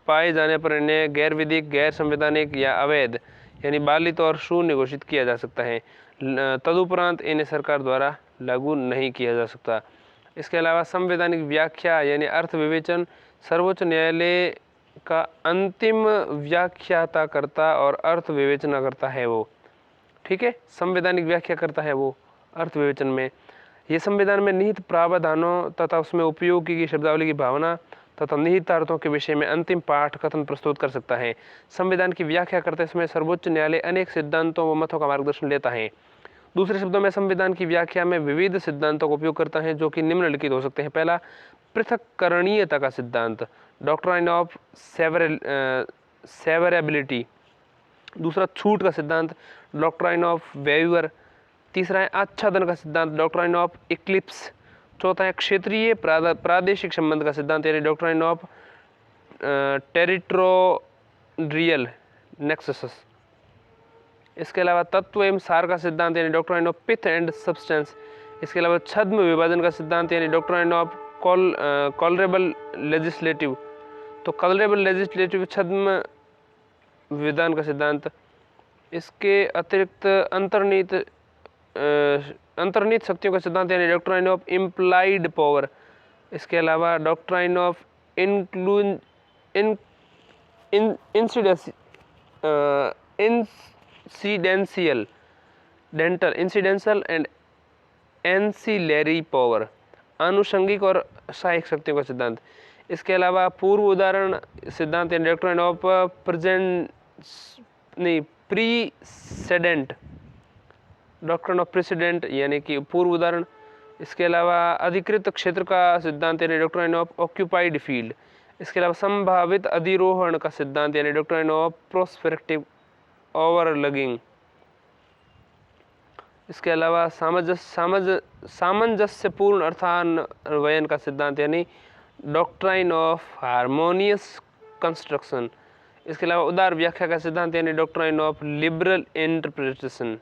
पाए जाने पर इन्हें गैर विधिक, गैर संवैधानिक या अवैध यानी बालित और शून्य घोषित किया जा सकता है। तदुपरांत इन्हें सरकार द्वारा लागू नहीं किया जा सकता। इसके अलावा संवैधानिक व्याख्या यानी अर्थ विवेचन, सर्वोच्च न्यायालय का अंतिम व्याख्याता करता और अर्थ विवेचना करता है वो, ठीक है, संवैधानिक व्याख्या करता है वो अर्थ विवेचन में। ये संविधान में निहित प्रावधानों तथा उसमें उपयोग की गई शब्दावली की भावना तथा निहित अर्थों के विषय में अंतिम पाठ कथन प्रस्तुत कर सकता है। संविधान की व्याख्या करते समय सर्वोच्च न्यायालय अनेक सिद्धांतों व मतों का मार्गदर्शन लेता है। दूसरे शब्दों में संविधान की व्याख्या में विविध सिद्धांतों का उपयोग करता है जो कि निम्नलिखित हो सकते हैं। पहला, पृथक्करणीयता का सिद्धांत, डॉक्ट्राइन ऑफ सेवरेबिलिटी। दूसरा, छूट का सिद्धांत, डॉक्ट्राइन ऑफ वेवर। तीसरा है आच्छादन का सिद्धांत, डॉक्ट्राइन ऑफ इक्लिप्स। चौथा है क्षेत्रीय प्रादेशिक संबंध का सिद्धांत यानी डॉक्ट्राइन ऑफ टेरिटोरियल नेक्सस। इसके अलावा तत्व एवं सार का सिद्धांत यानी doctrine of pith and substance. इसके अलावा छद्म विभाजन का सिद्धांत यानी डॉक्ट्राइन ऑफ कॉलरेबल लेजिस्लेटिव। तो कॉलरेबल लेजिस्लेटिव छद्म विधान का सिद्धांत। इसके अतिरिक्त अंतर्निहित शक्तियों का सिद्धांत यानी डॉक्ट्राइन ऑफ इम्प्लाइड पावर। इसके अलावा doctrine of incidental and ancillary power, आनुषंगिक और सहायक शक्तियों का सिद्धांत। इसके अलावा पूर्व उदाहरण सिद्धांत यानी doctrine of precedent, doctrine of president यानी कि पूर्व उदाहरण। इसके अलावा अधिकृत क्षेत्र का सिद्धांत यानी डॉक्ट्राइन ऑफ ऑक्यूपाइड फील्ड। इसके अलावा संभावित अधिरोहण का सिद्धांत यानी डॉक्ट्राइन ऑफ प्रोस्पेक्टिव ओवरलगिंग। इसके अलावा सामंजस्यपूर्ण अर्थान्वयन का सिद्धांत यानी डॉक्ट्राइन ऑफ हार्मोनियस कंस्ट्रक्शन। इसके अलावा उदार व्याख्या का सिद्धांत यानी डॉक्ट्राइन ऑफ लिबरल इंटरप्रिटेशन।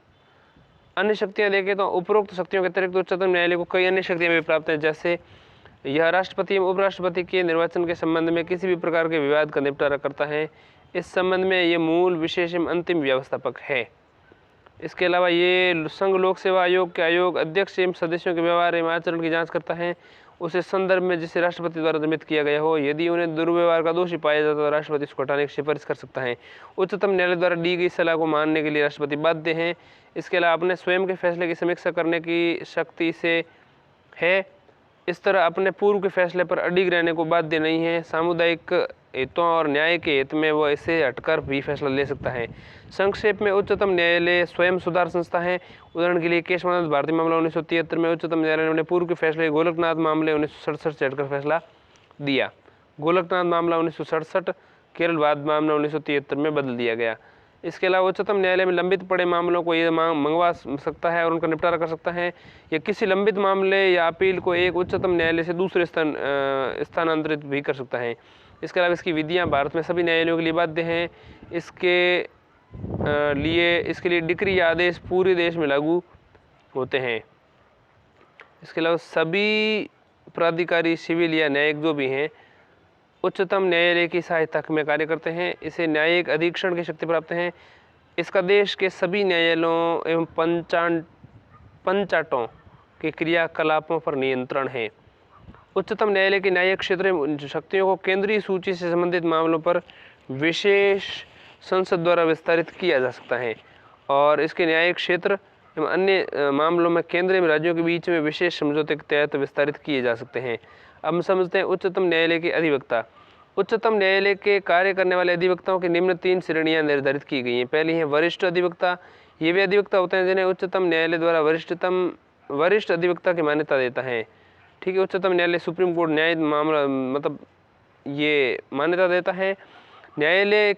अन्य शक्तियां देखें तो उपरोक्त शक्तियों के अतिरिक्त उच्चतम न्यायालय को कई अन्य शक्तियां भी प्राप्त हैं, जैसे यह राष्ट्रपति एवं उपराष्ट्रपति के निर्वाचन के संबंध में किसी भी प्रकार के विवाद का निपटारा करता है। इस संबंध में ये मूल, विशेष एवं अंतिम व्यवस्थापक है। इसके अलावा ये संघ लोक सेवा आयोग के आयोग अध्यक्ष एवं सदस्यों के व्यवहार एवं आचरण की जांच करता है उसे संदर्भ में जिसे राष्ट्रपति द्वारा नियमित किया गया हो। यदि उन्हें दुर्व्यवहार का दोषी पाया जाता है तो राष्ट्रपति उसको हटाने की सिफारिश कर सकता है। उच्चतम न्यायालय द्वारा दी गई सलाह को मानने के लिए राष्ट्रपति बाध्य हैं। इसके अलावा अपने स्वयं के फैसले की समीक्षा करने की शक्ति इसे है। इस तरह अपने पूर्व के फैसले पर अडिग रहने को बाध्य नहीं है। सामुदायिक हितों और न्याय के हित में वह इसे हटकर भी फैसला ले सकता है। संक्षेप में उच्चतम न्यायालय स्वयं सुधार संस्था है। उदाहरण के लिए केशवानंद भारतीय मामला 1973 में उच्चतम न्यायालय ने अपने पूर्व के फैसले गोलकनाथ मामले 1967 से हटकर फैसला दिया। गोलकनाथ मामला 1967 केरल वाद मामला 1973 में बदल दिया गया। इसके अलावा उच्चतम न्यायालय में लंबित पड़े मामलों को ये मंगवा सकता है और उनका निपटारा कर सकता है। या किसी लंबित मामले या अपील को एक उच्चतम न्यायालय से दूसरे स्थानांतरित भी कर सकता है। इसके अलावा इसकी विधियां भारत में सभी न्यायालयों के लिए बाध्य हैं। इसके लिए डिक्री या आदेश पूरे देश में लागू होते हैं। इसके अलावा सभी प्राधिकारी, सिविल या न्यायिक जो भी हैं उच्चतम न्यायालय की सहायता में कार्य करते हैं। इसे न्यायिक अधीक्षण की शक्ति प्राप्त है। इसका देश के सभी न्यायालयों एवं पंचाटों के क्रियाकलापों पर नियंत्रण है। उच्चतम न्यायालय के न्यायिक क्षेत्र में शक्तियों को केंद्रीय सूची से संबंधित मामलों पर विशेष संसद द्वारा विस्तारित किया जा सकता है और इसके न्यायिक क्षेत्र एवं अन्य मामलों में केंद्र एवं राज्यों के बीच में विशेष समझौते के तहत विस्तारित किए जा सकते हैं। अब हम समझते हैं उच्चतम न्यायालय के अधिवक्ता। उच्चतम न्यायालय के कार्य करने वाले अधिवक्ताओं की निम्न 3 श्रेणियां निर्धारित की गई हैं। पहली है वरिष्ठ अधिवक्ता। ये वे अधिवक्ता होते हैं जिन्हें उच्चतम न्यायालय द्वारा वरिष्ठ अधिवक्ता की मान्यता देता है। ठीक है, उच्चतम न्यायालय सुप्रीम कोर्ट न्याय मामला मतलब ये मान्यता देता है। न्यायालय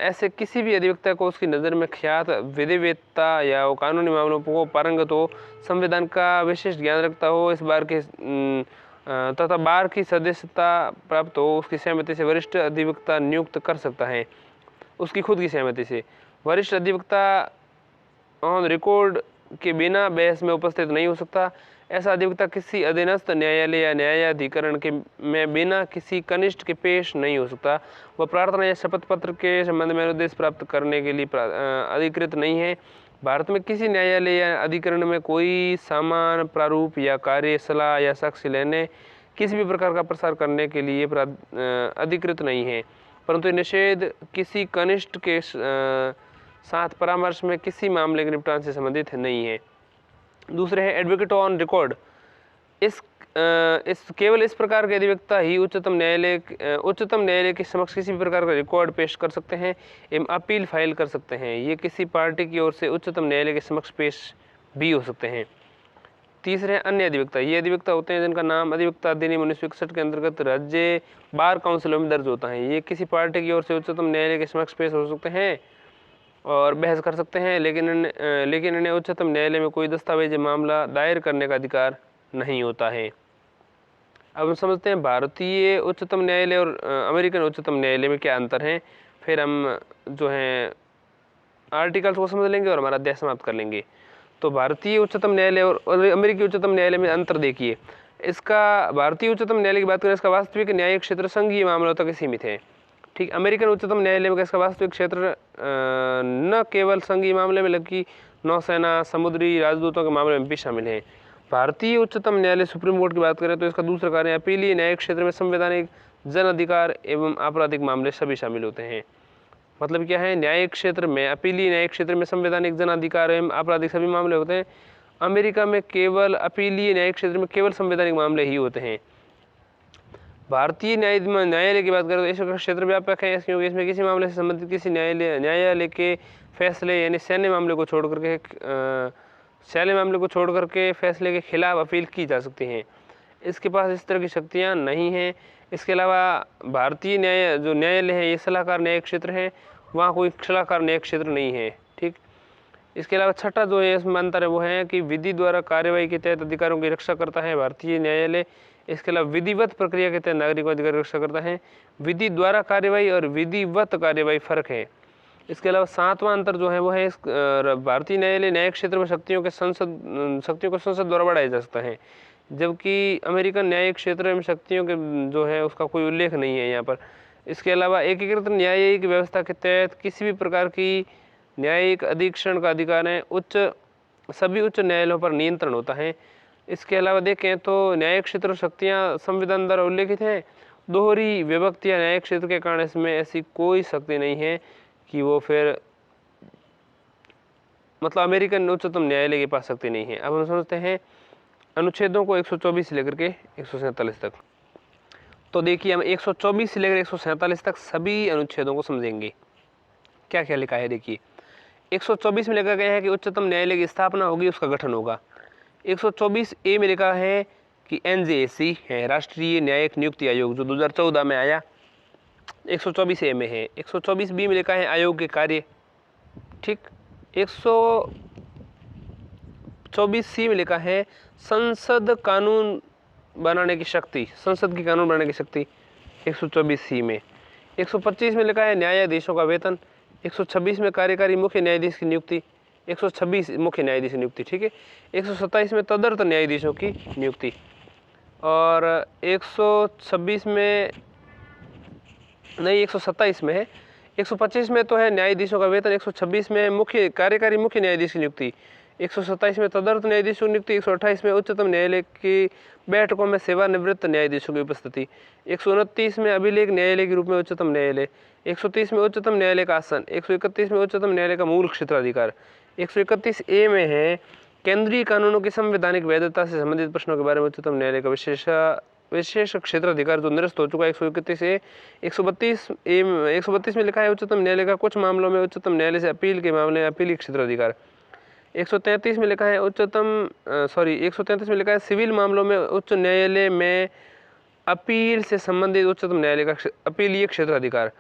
ऐसे किसी भी अधिवक्ता को उसकी नज़र में ख्यात विधिवेत्ता या वो कानूनी मामलों को पारंगत हो, संविधान का विशेष ज्ञान रखता हो, इस बार के तथा बार की सदस्यता प्राप्त हो, उसकी सहमति से वरिष्ठ अधिवक्ता नियुक्त कर सकता है, उसकी खुद की सहमति से। वरिष्ठ अधिवक्ता ऑन रिकॉर्ड के बिना बहस में उपस्थित नहीं हो सकता। ऐसा अधिवक्ता किसी अधीनस्थ न्यायालय या न्यायाधिकरण के में बिना किसी कनिष्ठ के पेश नहीं हो सकता। वह प्रार्थना या शपथ पत्र के संबंध में अनुदेश प्राप्त करने के लिए अधिकृत नहीं है। भारत में किसी न्यायालय या अधिकरण में कोई सामान प्रारूप या कार्य सलाह या साक्ष्य लेने किसी भी प्रकार का प्रसार करने के लिए अधिकृत नहीं है, परंतु निषेध किसी कनिष्ठ के साथ परामर्श में किसी मामले के निपटान से संबंधित नहीं है। दूसरे है एडवोकेट ऑन रिकॉर्ड। इस केवल इस प्रकार के अधिवक्ता ही उच्चतम न्यायालय के समक्ष किसी भी प्रकार का रिकॉर्ड पेश कर सकते हैं एवं अपील फाइल कर सकते हैं। ये किसी पार्टी की ओर से उच्चतम न्यायालय के समक्ष पेश भी हो सकते हैं। तीसरे हैं अन्य अधिवक्ता। ये अधिवक्ता होते हैं जिनका नाम अधिवक्ता अधिनियम 1961 के अंतर्गत राज्य बार काउंसिलों में दर्ज होता है। ये किसी पार्टी की ओर से उच्चतम न्यायालय के समक्ष पेश हो सकते हैं और बहस कर सकते हैं, लेकिन इन्हें उच्चतम न्यायालय में कोई दस्तावेज मामला दायर करने का अधिकार नहीं होता है। अब हम समझते हैं भारतीय उच्चतम न्यायालय और अमेरिकन उच्चतम न्यायालय में क्या अंतर है। फिर हम जो है आर्टिकल्स को समझ लेंगे और हमारा अध्याय समाप्त कर लेंगे। तो भारतीय उच्चतम न्यायालय और अमेरिकी उच्चतम न्यायालय में अंतर देखिए। इसका भारतीय उच्चतम न्यायालय की बात करें, इसका वास्तविक न्यायिक क्षेत्र संघीय मामलों तक सीमित है। ठीक, अमेरिकन उच्चतम न्यायालय में इसका वास्तविक क्षेत्र न केवल संघीय मामले में बल्कि नौसेना, समुद्री राजदूतों के मामले में भी शामिल है। भारतीय उच्चतम न्यायालय सुप्रीम कोर्ट की बात करें तो इसका दूसरा कार्य अपीलीय न्यायिक क्षेत्र में संवैधानिक, जन अधिकार एवं आपराधिक मामले सभी शामिल होते हैं। मतलब क्या है, न्यायिक क्षेत्र में, अपीलीय न्यायिक क्षेत्र में संवैधानिक, जन अधिकार एवं आपराधिक सभी मामले होते हैं। अमेरिका में केवल अपीलीय न्यायिक क्षेत्र में केवल संवैधानिक मामले ही होते हैं। भारतीय न्यायालय की बात करें तो इसका क्षेत्र व्यापक है, क्योंकि इसमें किसी मामले से संबंधित किसी न्यायालय के फैसले यानी सैन्य मामले को छोड़ करके फैसले के खिलाफ अपील की जा सकती है। इसके पास इस तरह की शक्तियाँ नहीं हैं। इसके अलावा भारतीय न्यायालय है ये सलाहकार न्यायिक क्षेत्र है, वहाँ कोई सलाहकार न्यायिक क्षेत्र नहीं है। ठीक, इसके अलावा छठा जो है इसमें अंतर है वो है कि विधि द्वारा कार्यवाही के तहत अधिकारों की रक्षा करता है भारतीय न्यायालय। इसके अलावा विधिवत प्रक्रिया के तहत नागरिकों अधिकार की रक्षा करता है। विधि द्वारा कार्यवाही और विधिवत कार्यवाही फर्क है। इसके अलावा सातवां अंतर जो है वो है भारतीय न्यायालय न्यायिक क्षेत्र में शक्तियों को संसद द्वारा बढ़ाया जा सकता है, जबकि अमेरिकन न्यायिक क्षेत्र में शक्तियों के जो है उसका कोई उल्लेख नहीं है यहाँ पर। इसके अलावा एकीकृत न्यायिक व्यवस्था के तहत किसी भी प्रकार की न्यायिक अधीक्षण का अधिकार है, सभी उच्च न्यायालयों पर नियंत्रण होता है। इसके अलावा देखें तो न्यायिक क्षेत्र शक्तियाँ संविधान द्वारा उल्लेखित हैं। दोहरी विभक्ति या न्यायिक क्षेत्र के कारण इसमें ऐसी कोई शक्ति नहीं है कि वो फिर मतलब अमेरिकन उच्चतम न्यायालय के पास शक्ति नहीं है। अब हम समझते हैं अनुच्छेदों को 124 से लेकर के 147 तक। तो देखिए हम 124 से लेकर 147 तक सभी अनुच्छेदों को समझेंगे। क्या क्या लिखा है देखिए। 124 में लिखा गया है कि उच्चतम न्यायालय की स्थापना होगी, उसका गठन होगा। 124A में लिखा है कि NJAC है राष्ट्रीय न्यायिक नियुक्ति आयोग, जो 2014 में आया, 124A में है। 124B में लिखा है आयोग के कार्य। ठीक, 124C में लिखा है संसद कानून बनाने की शक्ति, संसद की कानून बनाने की शक्ति 124C में। 125 में लिखा है न्यायाधीशों का वेतन। 126 में कार्यकारी मुख्य न्यायाधीश की नियुक्ति, 126 मुख्य न्यायाधीश की नियुक्ति। ठीक है, 127 में तदर्थ न्यायाधीशों की नियुक्ति और 126 में नहीं 127 में है। 125 में तो है न्यायाधीशों का वेतन, 126 में कार्यकारी मुख्य न्यायाधीश की नियुक्ति, 127 में तदर्थ न्यायाधीशों की नियुक्ति, 128 में उच्चतम न्यायालय की बैठकों में सेवानिवृत्त न्यायाधीशों की उपस्थिति, 129 में अभिलेख न्यायालय के रूप में उच्चतम न्यायालय, 130 में उच्चतम न्यायालय का आसन, 131 में उच्चतम न्यायालय का मूल क्षेत्राधिकार। 131A में है केंद्रीय कानूनों की संवैधानिक वैधता से संबंधित प्रश्नों के बारे में उच्चतम न्यायालय का विशेष क्षेत्राधिकार जो निरस्त हो चुका है। 131A 132 में लिखा है उच्चतम न्यायालय का कुछ मामलों में उच्चतम न्यायालय से अपील के मामले में अपीली क्षेत्राधिकार। 133 में लिखा है 133 में लिखा है सिविल मामलों में उच्च न्यायालय में अपील से संबंधित उच्चतम न्यायालय का अपीलीय क्षेत्राधिकार।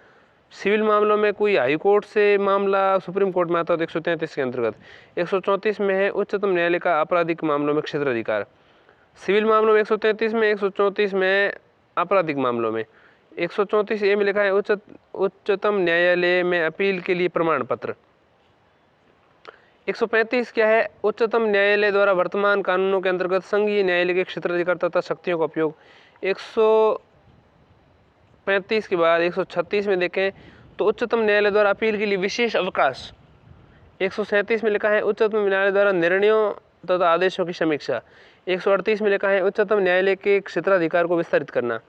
सिविल मामलों में कोई हाई कोर्ट से मामला सुप्रीम कोर्ट में आता है तो 133 के अंतर्गत। 134 में है उच्चतम न्यायालय का आपराधिक मामलों में क्षेत्राधिकार। सिविल मामलों में 133 में, 134 में आपराधिक मामलों में। 134A में लिखा है उच्चतम न्यायालय में अपील के लिए प्रमाण पत्र। 135 क्या है, उच्चतम न्यायालय द्वारा वर्तमान कानूनों के अंतर्गत संघीय न्यायालय के क्षेत्राधिकार तथा शक्तियों का उपयोग। 135 के बाद 136 में देखें तो उच्चतम न्यायालय द्वारा अपील के लिए विशेष अवकाश। 137 में लिखा है उच्चतम न्यायालय द्वारा निर्णयों तथा आदेशों की समीक्षा। 138 में लिखा है उच्चतम न्यायालय के क्षेत्राधिकार को विस्तारित करना।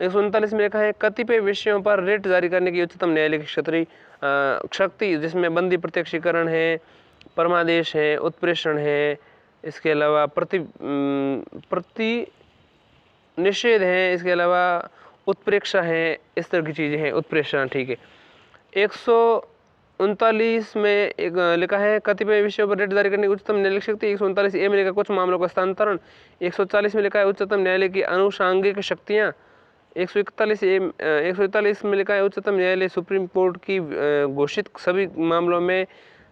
139 में लिखा है कतिपय विषयों पर रिट जारी करने की उच्चतम न्यायालय की क्षेत्रीय शक्ति, जिसमें बंदी प्रत्यक्षीकरण है, परमादेश है, उत्प्रेषण है, इसके अलावा प्रति निषेध है, इसके अलावा उत्प्रेक्षा है, इस तरह की चीज़ें हैं। उत्प्रेषण, ठीक है। 139 में एक लिखा है कतिपय विषयों पर रिट जारी करने की उच्चतम न्यायालय की शक्ति। 139 ए में लिखा कुछ मामलों का हस्तांतरण। 140 में लिखा है उच्चतम न्यायालय की अनुषांगिक शक्तियाँ। 141 में लिखा है उच्चतम न्यायालय सुप्रीम कोर्ट की घोषित सभी मामलों में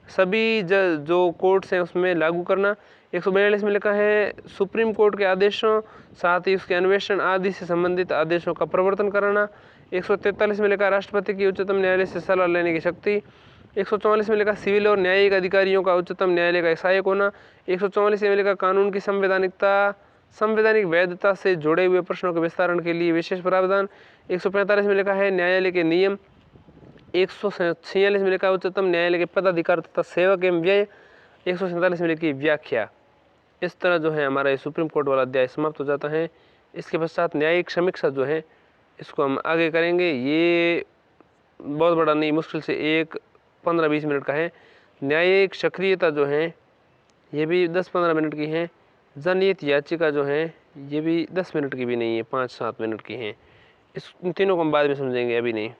सभी जो कोर्ट्स हैं उसमें लागू करना। 142 में लिखा है सुप्रीम कोर्ट के आदेशों साथ ही उसके अन्वेषण आदि से संबंधित आदेशों का प्रवर्तन कराना। 143 में लिखा राष्ट्रपति की उच्चतम न्यायालय से सलाह लेने की शक्ति। 144 में लिखा सिविल और न्यायिक अधिकारियों का उच्चतम न्यायालय का सहायक होना। 144 में लिखा कानून की संवैधानिक वैधता से जुड़े हुए प्रश्नों के विस्तारण के लिए विशेष प्रावधान। 145 में लिखा है न्यायालय के नियम। 146 में लिखा है उच्चतम न्यायालय के पदाधिकार तथा सेवक एवं व्यय। 147 में लिखी व्याख्या। इस तरह जो है हमारा ये सुप्रीम कोर्ट वाला अध्याय समाप्त हो जाता है। इसके पश्चात न्यायिक समीक्षा जो है इसको हम आगे करेंगे। ये बहुत बड़ा नहीं, मुश्किल से 15-20 मिनट का है। न्यायिक सक्रियता जो है ये भी 10-15 मिनट की है। जनहित याचिका जो है ये भी 10 मिनट की भी नहीं है, 5-7 मिनट की है। इस तीनों को हम बाद में समझेंगे, अभी नहीं।